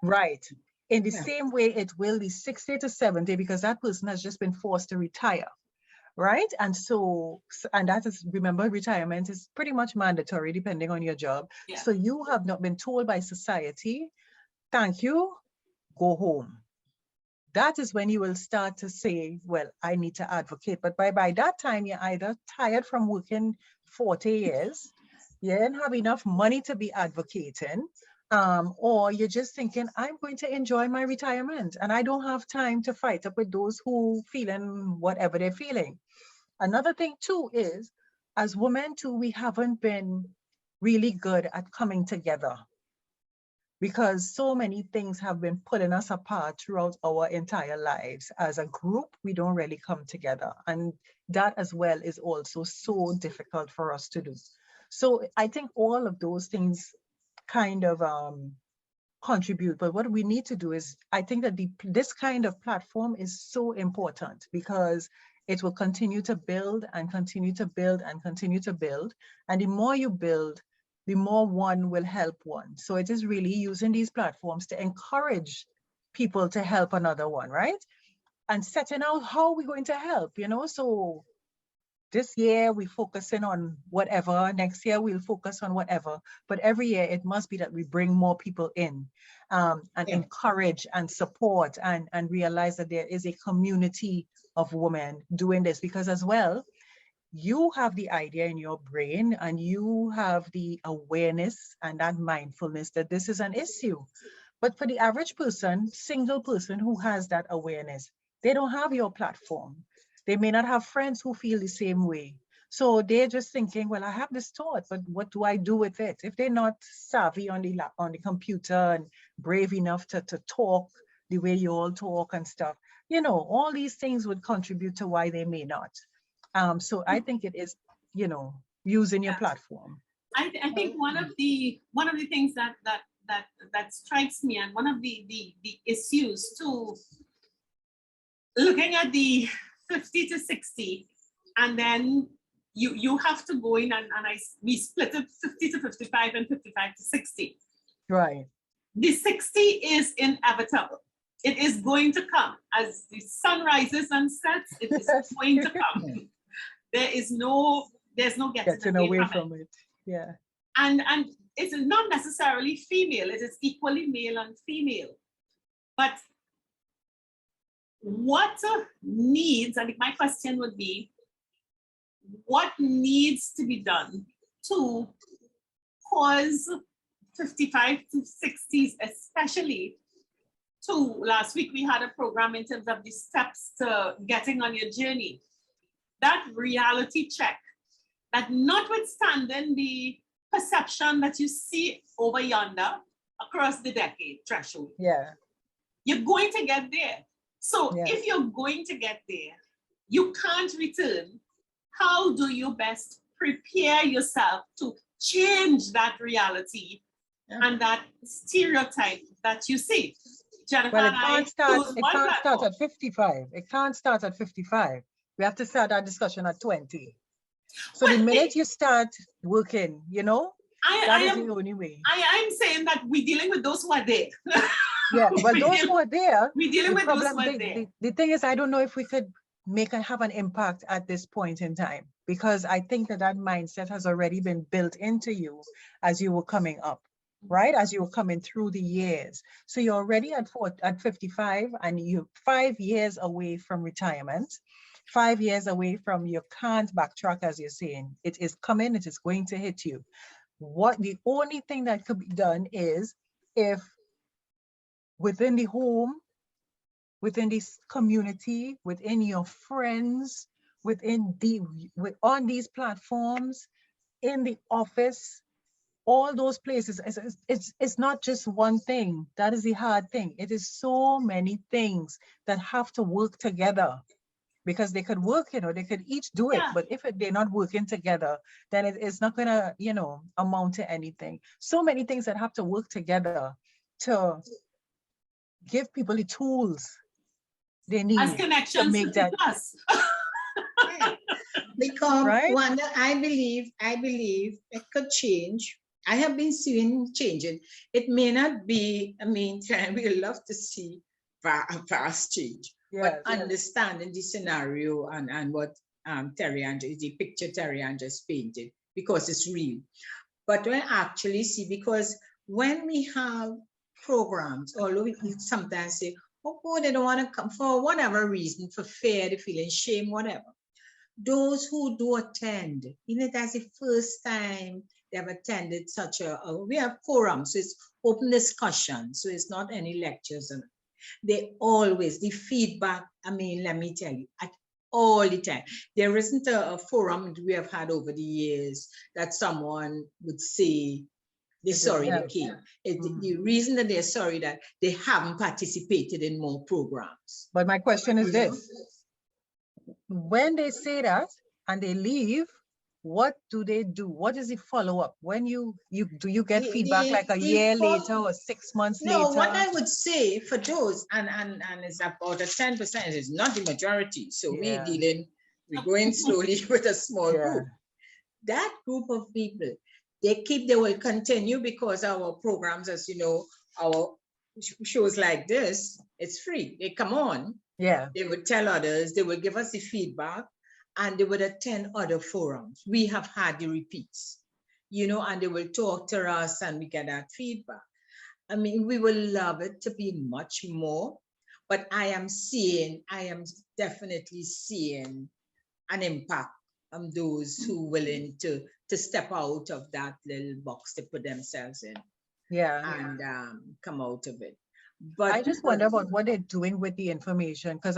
right in the same way it will the 60 to 70, because that person has just been forced to retire. Right. And so, and that is, remember, retirement is pretty much mandatory depending on your job. So you have not been told by society thank you, go home. That is when you will start to say, well, I need to advocate. But by that time, you're either tired from working 40 years, you don't have enough money to be advocating, or you're just thinking, I'm going to enjoy my retirement and I don't have time to fight up with those who feeling whatever they're feeling. Another thing too is, as women too, we haven't been really good at coming together, because so many things have been pulling us apart throughout our entire lives. As a group, we don't really come together. And that as well is also so difficult for us to do. So I think all of those things kind of contribute. But what we need to do is, I think that this kind of platform is so important, because it will continue to build and continue to build and continue to build. And the more you build, the more one will help one. So it is really using these platforms to encourage people to help another one, right? And setting out how we're going to help, you know? So this year we're focusing on whatever, next year we'll focus on whatever, but every year it must be that we bring more people in, and encourage and support and realize that there is a community of women doing this. Because as well, you have the idea in your brain and you have the awareness and that mindfulness that this is an issue. But for the average person, single person who has that awareness, they don't have your platform. They may not have friends who feel the same way. So they're just thinking, well, I have this thought, but what do I do with it? If they're not savvy on the computer and brave enough to talk the way you all talk and stuff, you know, all these things would contribute to why they may not. So I think it is, you know, using your platform. I think one of the things that strikes me, and one of the issues too, looking at the 50 to 60, and then you have to go in and we split it 50 to 55 and 55 to 60. Right. The 60 is inevitable. It is going to come. As the sun rises and sets, it is going to come. There's no getting away from it. Yeah. And it's not necessarily female, it is equally male and female. But what needs, I think my question would be, what needs to be done to cause 55 to 60s especially to, last week we had a program in terms of the steps to getting on your journey, that reality check, that notwithstanding the perception that you see over yonder across the decade threshold, you're going to get there. So if you're going to get there, you can't return. How do you best prepare yourself to change that reality and that stereotype that you see? Jenifer, well, it can't start at 55. It can't start at 55. We have to start our discussion at 20. So the minute you start working, you know, that is the only way. I'm saying that we're dealing with those who are there. Yeah, well, those who are there, we're dealing with those who are there. The thing is, I don't know if we could have an impact at this point in time, because I think that mindset has already been built into you as you were coming up, right? As you were coming through the years. So you're already at 55 and you're 5 years away from retirement, 5 years away from, you can't backtrack, as you're saying. It is coming, it is going to hit you. The only thing that could be done is if within the home, within this community, within your friends, on these platforms, in the office, all those places, it's not just one thing. That is the hard thing. It is so many things that have to work together, because they could work, you know, they could each do it, but if they're not working together, then it's not gonna, you know, amount to anything. So many things that have to work together to give people the tools they need as connections to make that. Because right? Wanda, I believe it could change. I have been seeing changing. It may not be, I mean, we love to see a fast change, but understanding the scenario and what Terri-Ann, the picture Terri-Ann just painted, because it's real. But when I actually see, because when we have programs, although we sometimes say, oh, they don't want to come for whatever reason, for fear, they feeling shame, whatever. Those who do attend, even if that's the first time they have attended such we have forums, so it's open discussion, so it's not any lectures. And they always, the feedback, I mean, let me tell you, at all the time. There isn't a forum we have had over the years that someone would say they're sorry they came. The reason that they're sorry that they haven't participated in more programs. But my question is this: when they say that and they leave, what do they do? What is the follow-up? When do you get feedback like a year later or 6 months later? No, what I would say for those, and it's about a 10%, it's not the majority. So we're going slowly with a small group. That group of people, they will continue, because our programs, as you know, our shows like this, it's free. They come on. Yeah. They would tell others, they will give us the feedback, and they would attend other forums. We have had the repeats, you know, and they will talk to us and we get that feedback. I mean, we will love it to be much more, but I am definitely seeing an impact on those who are willing to step out of that little box they put themselves in. And come out of it. But I just wonder about what they're doing with the information, because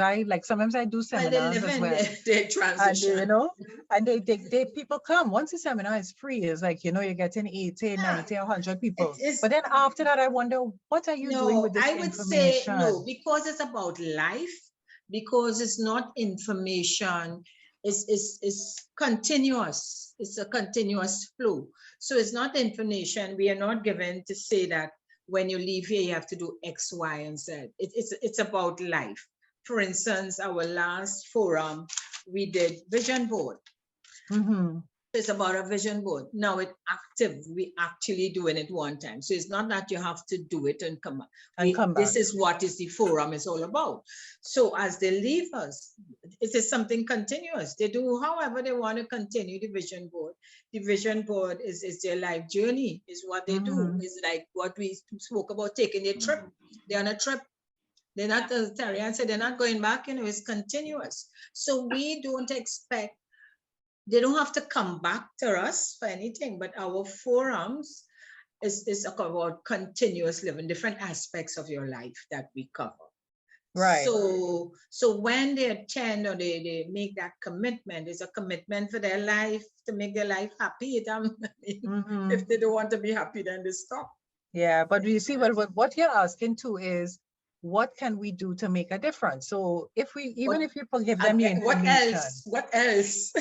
sometimes I do seminars as well. They transition. And, you know, and they people come. Once the seminar is free, it's like, you know, you're getting 80, 90, 100 people. But then after that, I wonder, what are you doing with this information? I would say no, because it's about life, because it's not information. It's continuous. It's a continuous flow. So it's not information. We are not given to say that when you leave here, you have to do X, Y, and Z. It's about life. For instance, our last forum, we did vision board. It's about a vision board. Now it's active. We actually doing it one time. So it's not that you have to do it and come back. This is what the forum is all about. So as they leave us, it is something continuous. They do however they want to continue the vision board. The vision board is their life journey, is what they do. It's like what we spoke about, taking a trip. They're on a trip. They're not, as Terri-Ann said, they're not going back, you know, it's continuous. So we don't expect, they don't have to come back to us for anything, but our forums is about continuous living, different aspects of your life that we cover. Right. So when they attend or they make that commitment, it's a commitment for their life, to make their life happy. If they don't want to be happy, then they stop. Yeah, but you see, what you're asking too is, what can we do to make a difference? So if you give them the information. What else?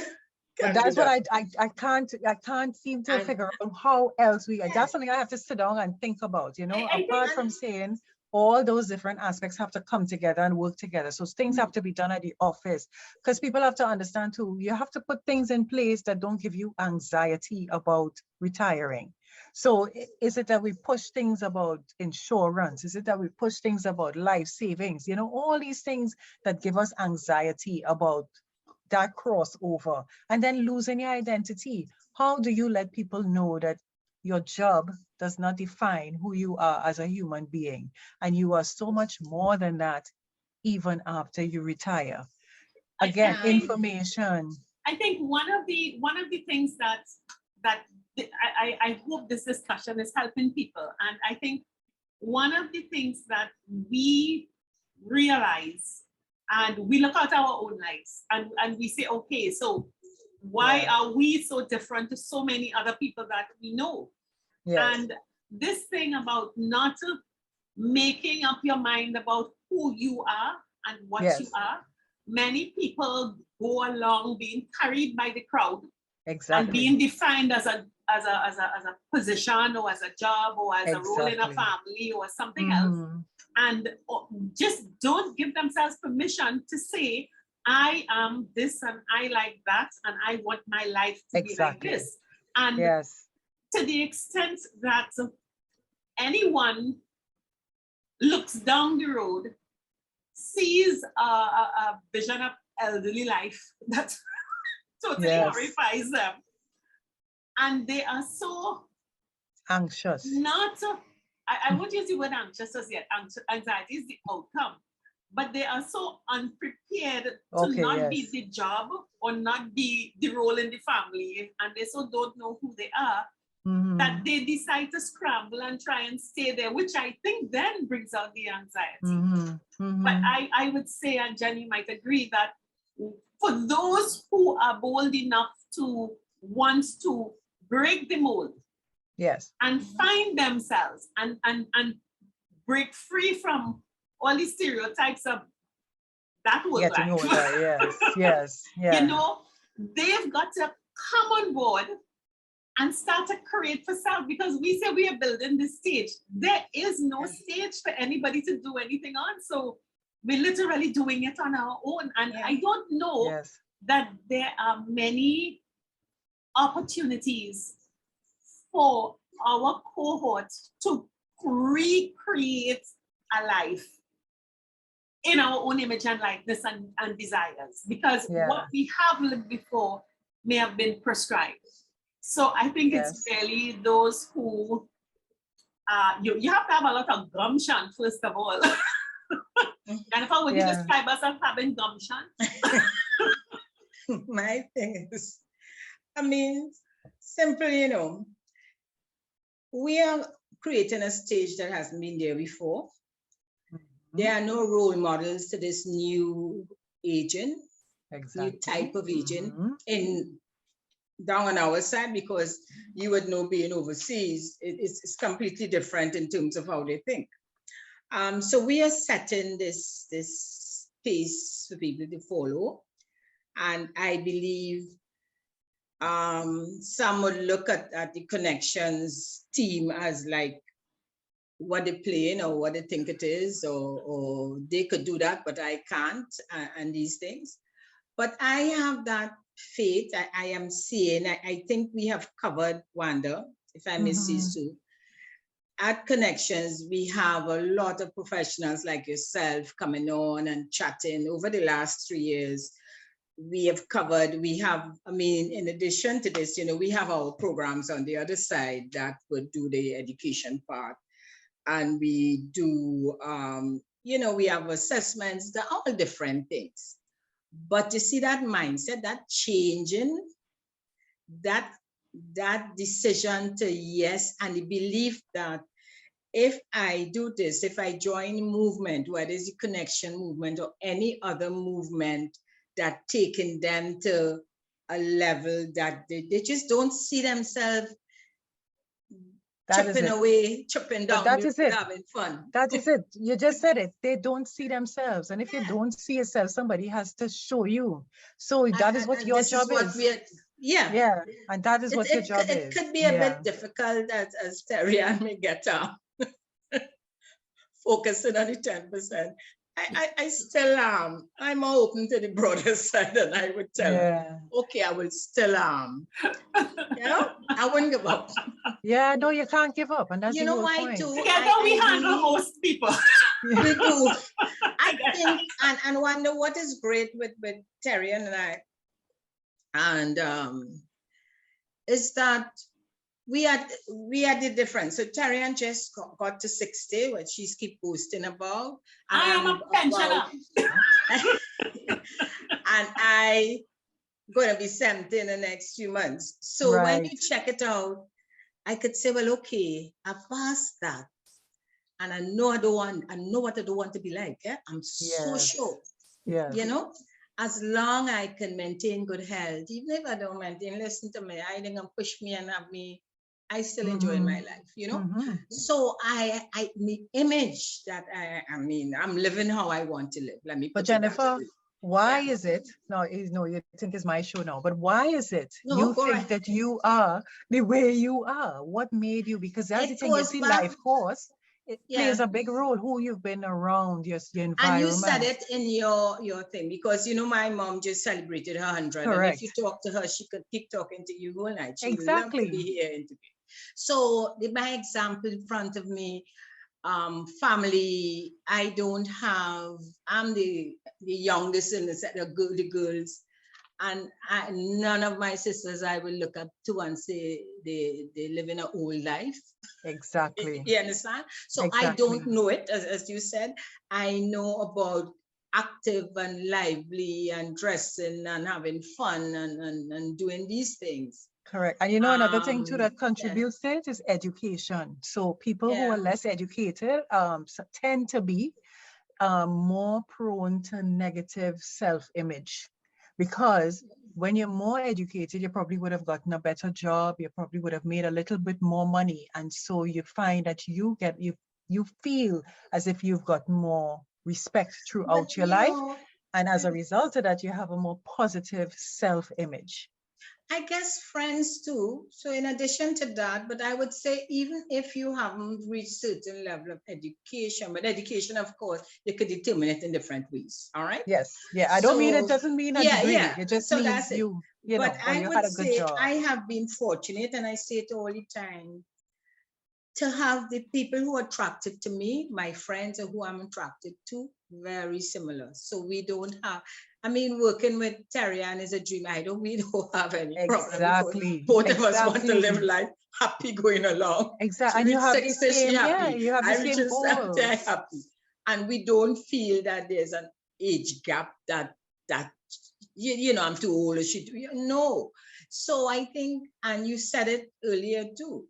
But that's what I can't seem to figure out how else that's something I have to sit down and think about, you know, apart from saying all those different aspects have to come together and work together. So things have to be done at the office, because people have to understand too, you have to put things in place that don't give you anxiety about retiring. So is it that we push things about insurance? Is it that we push things about life savings? You know, all these things that give us anxiety about that crossover, and then losing your identity. How do you let people know that your job does not define who you are as a human being, and you are so much more than that even after you retire? Again, information. I think one of the things that I hope this discussion is helping people, and I think one of the things that we realize, and we look at our own lives and we say, okay, so why are we so different to so many other people that we know? And this thing about not making up your mind about who you are and what you are, many people go along being carried by the crowd and being defined as a position or as a job or as a role in a family or something else. And just don't give themselves permission to say, I am this and I like that and I want my life to be like this. And to the extent that anyone looks down the road, sees a vision of elderly life that totally horrifies them, and they are so anxious, not I won't use the word anxious as yet. Anxiety is the outcome, but they are so unprepared to not be the job or not be the role in the family, and they so don't know who they are, that they decide to scramble and try and stay there, which I think then brings out the anxiety. But I would say, and Jenny might agree, that for those who are bold enough to want to break the mold, and find themselves and break free from all the stereotypes of that whole life. You know, they've got to come on board and start to create for self, because we say we are building this stage. There is no stage for anybody to do anything on. So we're literally doing it on our own. And I don't know that there are many opportunities for our cohort to recreate a life in our own image and likeness and desires, because what we have lived before may have been prescribed. So I think it's really those who, you have to have a lot of gumption, first of all. Jenifer, would you describe us as having gumption? My thing is, I mean, simply, you know, we are creating a stage that hasn't been there before. There are no role models to this new agent, new type of agent in down on our side, because you would know, being overseas, it's completely different in terms of how they think. So we are setting this pace for people to follow, and I believe some would look at the Connections team as like what they're playing or what they think it is, or they could do that, but I can't, and these things. But I have that faith. I am seeing, I think we have covered, Wanda, if I may say so. At Connections, we have a lot of professionals like yourself coming on and chatting over the last 3 years. We have covered, we have, I mean, in addition to this, you know, we have our programs on the other side that would do the education part. And we do, you know, we have assessments, they're all different things. But you see that mindset, that changing, that decision to yes, and the belief that if I do this, if I join movement, whether it's the Connection movement or any other movement that taking them to a level that they just don't see themselves chipping away, chipping down, that is it. Having fun. That is it. You just said it. They don't see themselves. And if you don't see yourself, somebody has to show you. So that is what your job is. Yeah. And that is what your job is. It could be a bit difficult as Terri-Ann may get focusing on the 10%. I still am. I'm more open to the broader side, and I would tell them, okay, I will still you know, I wouldn't give up. Yeah, no, you can't give up. And that's you know why too. Together we handle most people. We do. I think, and Wanda, what is great with Terri-Ann and I, and is that we are the difference. So Terri-Ann just got to 60, what she's keep posting about. I am a pensioner. And I gonna be 70 in the next few months. So when you check it out, I could say, well, okay, I passed that. And I know what I don't want to be like. I'm so sure. You know, as long as I can maintain good health, even if I don't maintain, listen to me, I think push me and have me, I still enjoy my life, you know? So the image that I mean, I'm living how I want to live. Let me put But Jenifer, why is it, no, you think it's my show now, but why is it you think that you are the way you are? What made you, because that's the thing, you see, life course, it plays a big role, who you've been around, your environment. And you said it in your thing, because you know my mom just celebrated her 100. Correct. And if you talk to her, she could keep talking to you all night. She would love to be here interviewing. So my example in front of me, family, I'm the youngest in the set of the girls. none of my sisters I will look up to and say they live in an old life. Exactly. You understand? So Exactly. I don't know it, as you said. I know about active and lively and dressing and having fun and doing these things. Correct. And you know, another thing too that Yeah. contributes to it is education. So people who are Yeah. less educated tend to be more prone to negative self-image, because when you're more educated, you probably would have gotten a better job, you probably would have made a little bit more money, and so you find that you feel as if you've got more respect throughout But your you life, know, and as a result of that, you have a more positive self-image. I guess friends too. So in addition to that, but I would say even if you haven't reached certain level of education, but education, of course, you could determine it in different ways. All right. Yes, yeah, I don't mean, it So doesn't mean a yeah, degree, yeah. it just So means that's it. you But know, well, I you would had a good say job. I have been fortunate, and I say it all the time, to have the people who are attracted to me, my friends, or who I'm attracted to, very similar. So we don't have, I mean, working with Terri-Ann is a dream. We don't have any problem because Exactly. both of us want to live Exactly. life happy going along. Exactly. She And you reached have the 60, she same, yeah, happy. you have the I reach same 70, I goals. happy. And we don't feel that there's an age gap that you know, I'm too old or no. So I think, and you said it earlier too,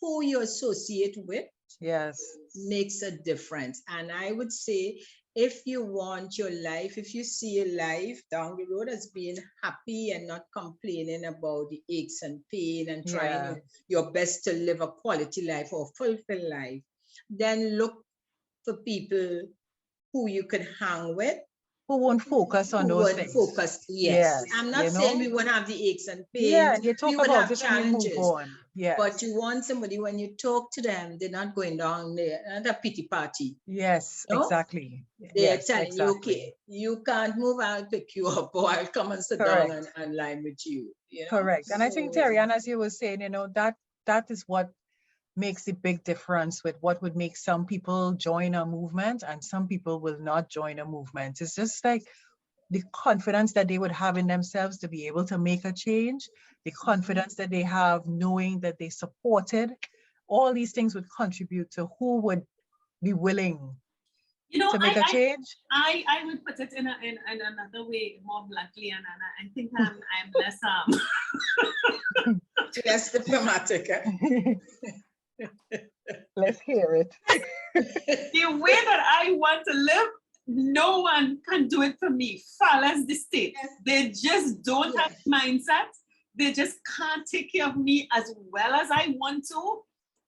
who you associate with Yes. makes a difference. And I would say, if you want your life, if you see your life down the road as being happy and not complaining about the aches and pain and trying Yeah. your best to live a quality life or fulfill life, then look for people who you can hang with, Who won't focus on who those would things. focus. Yes. Yes. I'm You not saying know? we won't have the aches and Yeah, pains. and you We talk would about have it and you move challenges. on. Yes. But you want somebody, when you talk to them, they're not going down there at a pity party. Yes, No? exactly. They're Yes, telling you, exactly. okay, you can't move, I'll pick you up, or I'll come and sit down Correct. and line with you. You know? Correct. And I think, So, Terri-Ann, as you were saying, you know, that is what makes a big difference with what would make some people join a movement and some people will not join a movement. It's just like the confidence that they would have in themselves to be able to make a change, the confidence that they have knowing that they supported, all these things would contribute to who would be willing You know, to make a change. I would put it in another way, more bluntly, and I think I'm less less diplomatic. Let's hear it. The way that I want to live, no one can do it for me, far less the state. Yes. They just don't have mindset. They just can't take care of me as well as I want to.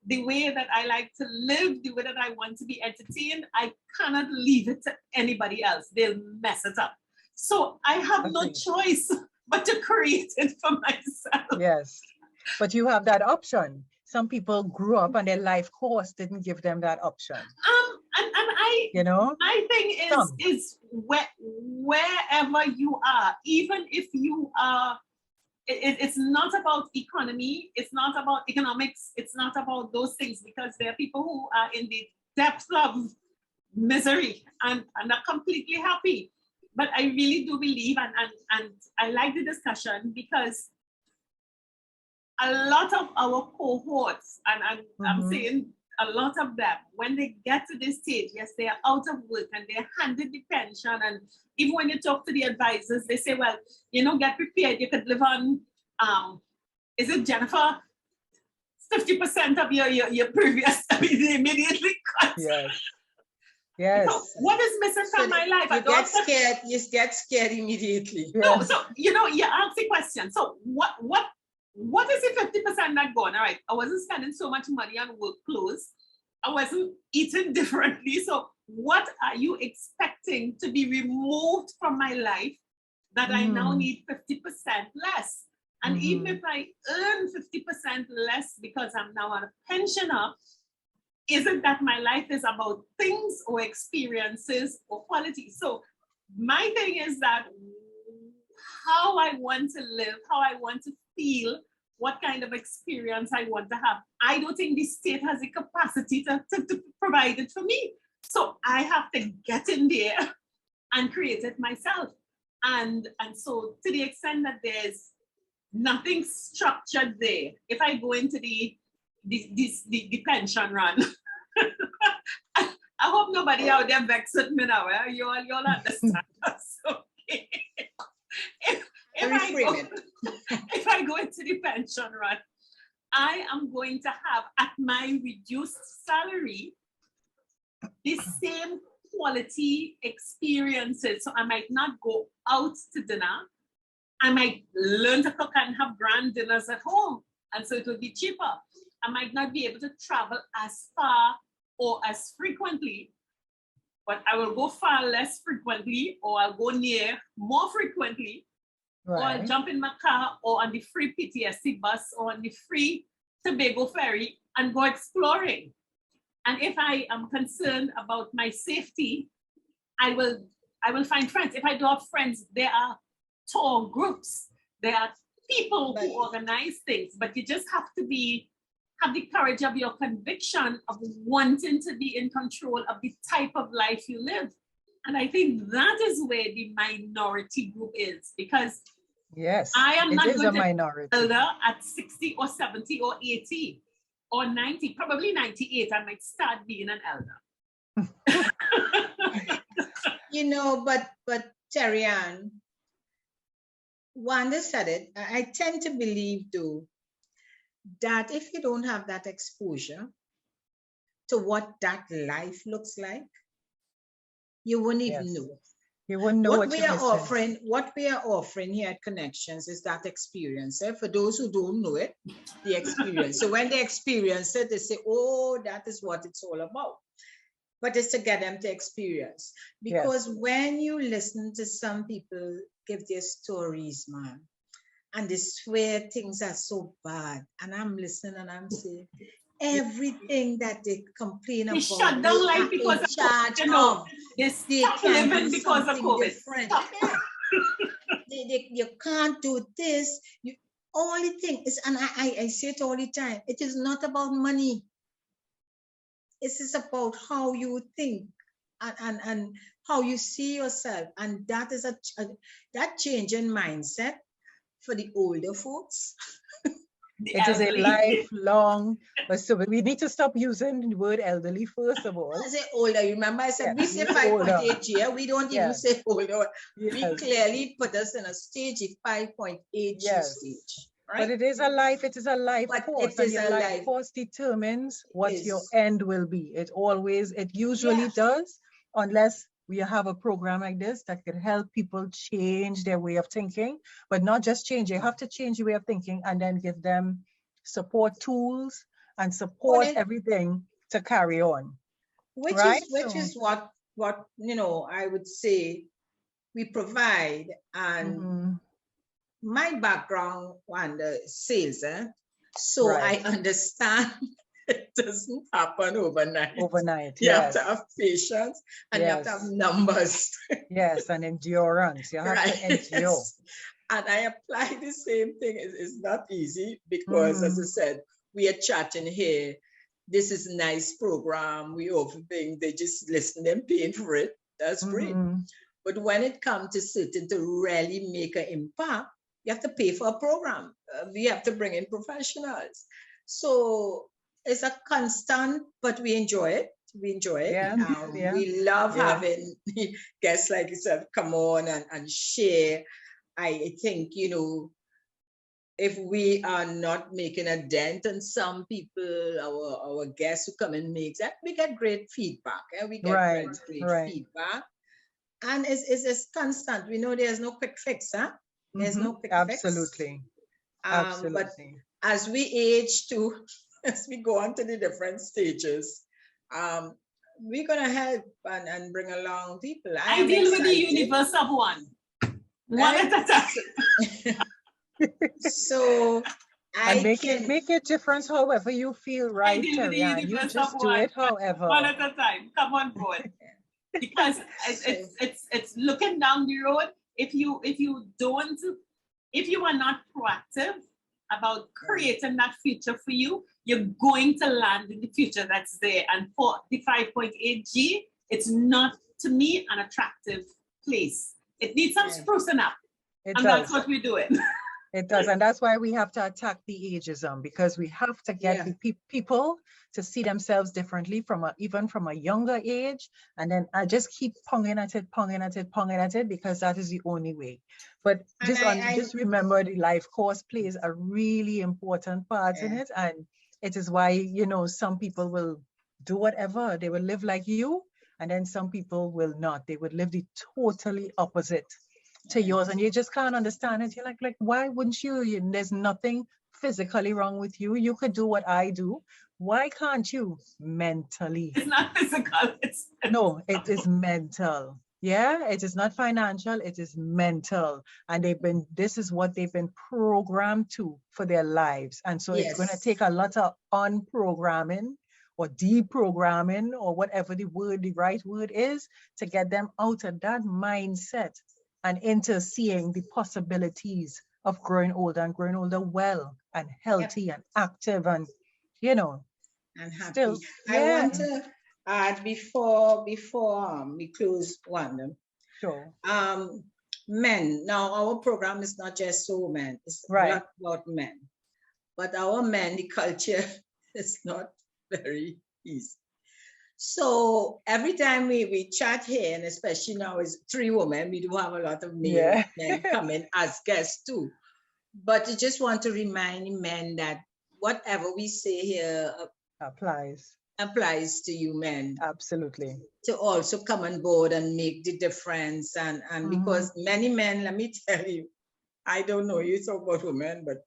The way that I like to live, the way that I want to be entertained, I cannot leave it to anybody else. They'll mess it up. So I have no choice but to create it for myself. Yes, but you have that option. Some people grew up and their life course didn't give them that option. And I, you know, my thing is wherever you are, even if you are, it's not about economy, it's not about economics, it's not about those things, because there are people who are in the depths of misery and are not completely happy. But I really do believe, and I like the discussion, because a lot of our cohorts, and I'm saying a lot of them, when they get to this stage, yes, they are out of work and they're handed the pension. And even when you talk to the advisors, they say, well, you know, get prepared. You could live on, is it Jenifer? 50% of your previous, I mean, they immediately cut. Yes. Yes. So what is missing from my life? You get scared. You get scared immediately. No, so, you know, you ask the question. So what is the 50% that gone? All right, I wasn't spending so much money on work clothes. I wasn't eating differently. So what are you expecting to be removed from my life that I now need 50% less? And even if I earn 50% less because I'm now a pensioner, isn't that my life is about things or experiences or quality? So my thing is that how I want to live, how I want to feel, what kind of experience I want to have. I don't think the state has the capacity to provide it for me. So I have to get in there and create it myself. And so to the extent that there's nothing structured there, if I go into the pension run, I hope nobody out there vexed with me now. Eh? You all understand. That's okay. If I go into the pension run, I am going to have at my reduced salary the same quality experiences. So I might not go out to dinner. I might learn to cook and have grand dinners at home. And so it will be cheaper. I might not be able to travel as far or as frequently, but I will go far less frequently, or I'll go near more frequently, or I'll jump in my car or on the free PTSD bus or on the free Tobago ferry and go exploring. And if I am concerned about my safety, I will find friends. If I don't have friends, there are tour groups, there are people who organize things, but you just have to have the courage of your conviction of wanting to be in control of the type of life you live. And I think that is where the minority group is, because yes, I am not going a minority. To be elder at 60 or 70 or 80 or 90, probably 98, I might start being an elder. You know, but Terri-Ann, Wanda said it. I tend to believe, though, that if you don't have that exposure to what that life looks like, you wouldn't even know. You wouldn't know what we are offering. What we are offering here at Connections is that experience. For those who don't know it, the experience. So when they experience it, they say, "Oh, that is what it's all about." But it's to get them to experience. Because when you listen to some people give their stories, man, and they swear things are so bad, and I'm listening and I'm saying, everything that they complain about, shut down life because of COVID. You know, they stop living because of COVID. You can't do this. Only thing is, and I say it all the time, it is not about money. It is about how you think and how you see yourself. And that is that change in mindset for the older folks. It is a lifelong, but so we need to stop using the word elderly first of all. I say older. Remember, I said we say 5.8 year. We don't even say older. We clearly put us in a stage, a 5.8 year stage. Right? But it is a life. It is a life course. It is and your life course determines what your end will be. It usually does, unless we have a program like this that could help people change their way of thinking, but not just change. You have to change your way of thinking and then give them support tools and support everything to carry on. Which is what I would say we provide. And my background, Wanda, is sales, so I understand. It doesn't happen overnight. You have to have patience and you have to have numbers. Yes, and endurance. You have to endure. And I apply the same thing. It's not easy because, as I said, we are chatting here. This is a nice program. We offer things. They just listen and paying for it. That's great. But when it comes to sitting to really make an impact, you have to pay for a program. We have to bring in professionals. So it's a constant, but we enjoy it. We enjoy it. We love having guests like yourself come on and share. I think, if we are not making a dent on some people, our guests who come and make that, we get great feedback. We get great feedback. And it's constant. We know there's no quick fix, There's no quick fix. Absolutely. But as we age too, as we go on to the different stages, we're going to help and bring along people. I deal with the universe of one at a time. So and make a difference however you feel right, Terri-Ann. You just do it however. One at a time. Come on board. Because it's looking down the road. If you are not proactive about creating that future for you, you're going to land in the future that's there. And for the 5.8G, it's not, to me, an attractive place. It needs some sprucing up. It And does. that's what we're doing. It does. And that's why we have to attack the ageism, because we have to get the people to see themselves differently even from a younger age. And then I just keep ponging at it, because that is the only way. But just remember, the life course plays a really important part in it. And it is why, you know, some people will do whatever. They will live like you. And then some people will not. They would live the totally opposite to yours, and you just can't understand it. You're like, why wouldn't you? There's nothing physically wrong with you. You could do what I do. Why can't you? Mentally. It's not physical. No, it is mental. Yeah, it is not financial. It is mental, and this is what they've been programmed to for their lives. And so it's going to take a lot of unprogramming or deprogramming, or whatever the right word is, to get them out of that mindset and into seeing the possibilities of growing older, and growing older well and healthy and active, and, you know, and happy. Still, I want to add before we close, Wanda. Sure. Men. Now, our program is not just for women. It's not about men. But our men, the culture is not very easy. So every time we chat here, and especially now it's 3 women, we do have a lot of men coming as guests too. But I just want to remind men that whatever we say here applies to you men. Absolutely. To also come on board and make the difference. And because many men, let me tell you, I don't know, you talk about women, but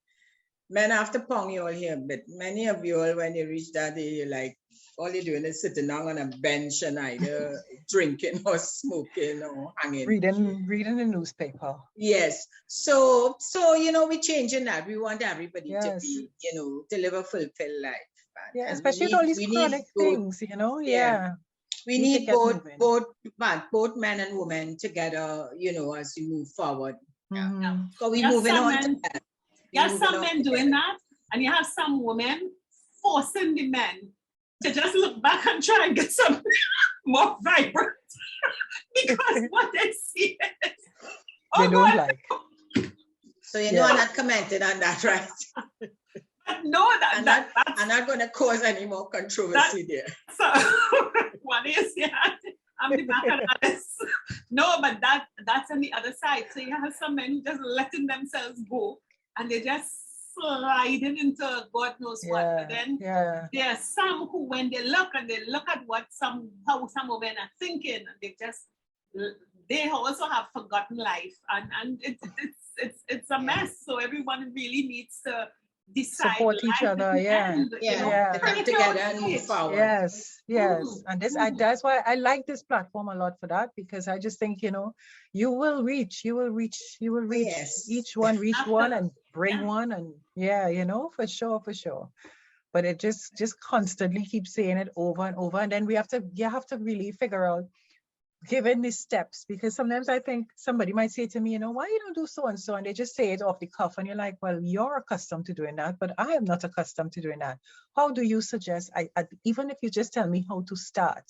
men have to pong you all here. But many of you all, when you reach that age, you're like, all you're doing is sitting down on a bench and either drinking or smoking or hanging. Reading the newspaper. Yes. So you know, we're changing that. We want everybody to be, you know, to live a fulfilled life. Yeah, especially with all these chronic things, you know. Yeah. We need both men and women together, you know, as we move forward. So we're moving on together. You have some men doing that, and you have some women forcing the men to just look back and try and get some more vibrant because what they see is they don't like. So you know, I'm not commenting on that, right? No, I'm not going to cause any more controversy there. So what is I'm the back of this. No, but that's on the other side. So you have some men just letting themselves go, and they just sliding into God knows what. But then there are some who, when they look at how some women are thinking, they also have forgotten life, and it's a mess. So everyone really needs to decide, support each other, come together and move forward. Yes. And that's why I like this platform a lot, for that, because I just think, you know, you will reach each one and bring one, and you know, for sure. But it just constantly keeps saying it over and over, and then you have to really figure out, given these steps, because sometimes I think somebody might say to me, you know, why you don't do so and so, and they just say it off the cuff, and you're like, well, you're accustomed to doing that, but I am not accustomed to doing that. How do you suggest even if you just tell me how to start?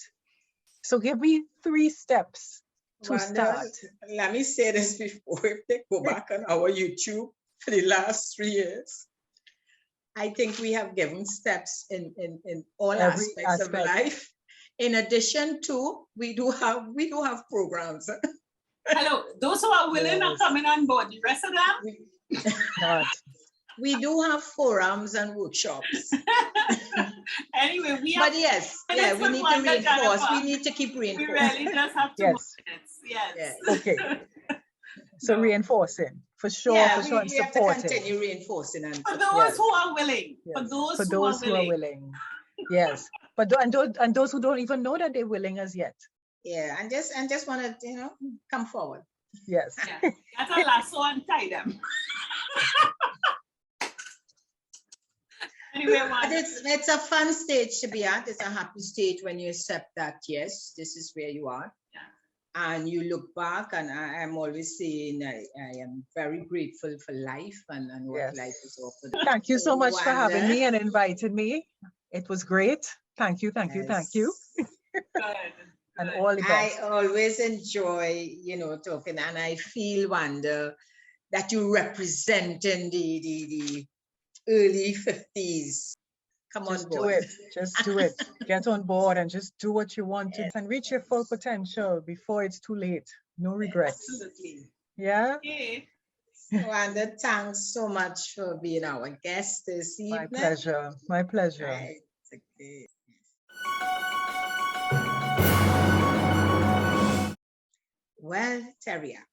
So give me 3 steps to start. Let me say this before, if they go back on our YouTube for the last 3 years, I think we have given steps in all aspects of life. In addition to, we do have programs. Hello, those who are willing are coming on board. The rest of them? We do have forums and workshops. Anyway, we need to reinforce. We need to keep reinforcing. We really just have 2 minutes. Yes. Okay. So reinforcing, for sure, and supporting. We have to continue reinforcing. And for those who are willing. For those who are willing. Yes. But and those who don't even know that they're willing as yet. Yeah, and just want to, you know, come forward. Yes. That's a lasso and tie them. Anyway, it's a fun stage to be at. It's a happy stage when you accept that, yes, this is where you are. And you look back, and I'm always saying I am very grateful for life and what life is offered. Thank you so much for having me and inviting me. It was great. Thank you. Good. And all the best. I always enjoy, talking, and I feel, Wanda, that you representing the early 50s. Come Just on do board. it. Just do it. Get on board and just do what you want to and reach your full potential before it's too late. No regrets. Absolutely. Yeah. Okay. Wanda, thanks so much for being our guest this evening. My pleasure. My pleasure. Right. Okay. Well, Terri-Ann,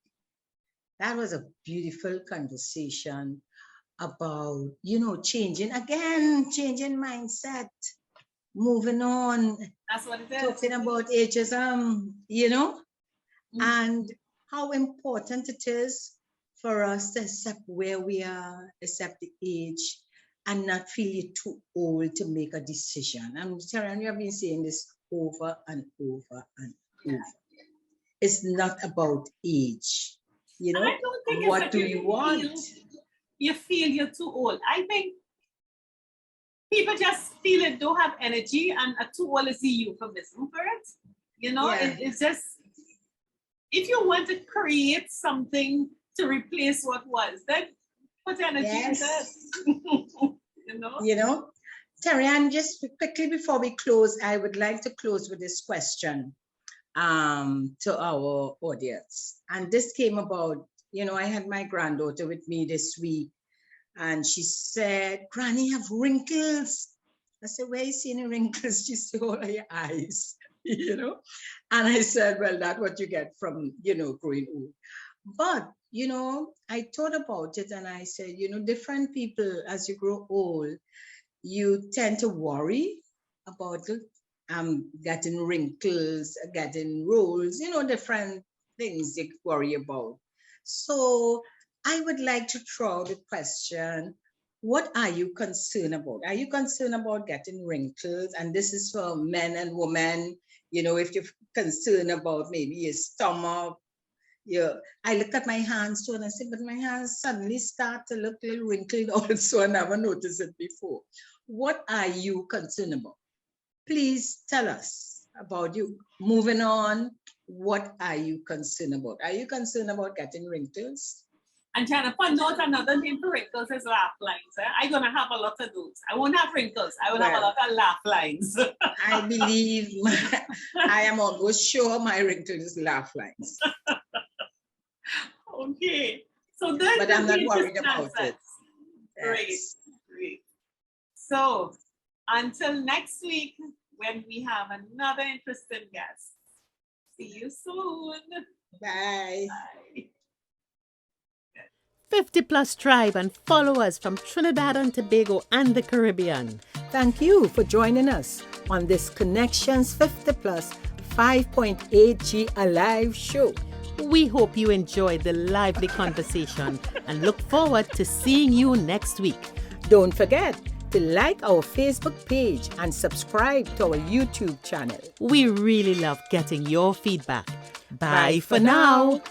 that was a beautiful conversation about, changing mindset, moving on, That's what it is. talking about ageism, and how important it is for us to accept where we are, accept the age, and not feel you're too old to make a decision. And Terri-Ann, you have been saying this over and over and over. It's not about age. I don't think what do you want? You feel you're too old. I think people just feel it, don't have energy, and are too old is a euphemism for it. It's just, if you want to create something to replace what was, then put energy into it. Terri-Ann, just quickly before we close, I would like to close with this question to our audience. And this came about, I had my granddaughter with me this week, and she said, "Granny, you have wrinkles." I said, "Where are you seeing the wrinkles?" She said, "All of your eyes," And I said, "Well, that's what you get from, growing old." But, I thought about it, and I said, different people, as you grow old, you tend to worry about getting wrinkles, getting rolls, different things you worry about. So I would like to throw the question, what are you concerned about? Are you concerned about getting wrinkles? And this is for men and women, if you're concerned about maybe your stomach. I look at my hands too, and I say, but my hands suddenly start to look a little wrinkled also. I never noticed it before. What are you concerned about? Please tell us about you. Moving on, what are you concerned about? Are you concerned about getting wrinkles? And Jenifer, note another name for wrinkles is laugh lines. I'm going to have a lot of those. I won't have wrinkles. I will have a lot of laugh lines. I believe, I am almost sure my wrinkles is laugh lines. Okay. So then, but I'm not worried about it. Yes. Great. So until next week, when we have another interesting guest. See you soon. Bye. Bye. 50 Plus Tribe and followers from Trinidad and Tobago and the Caribbean. Thank you for joining us on this Connections 50 Plus 5.8G Alive show. We hope you enjoyed the lively conversation and look forward to seeing you next week. Don't forget to like our Facebook page and subscribe to our YouTube channel. We really love getting your feedback. Bye for now.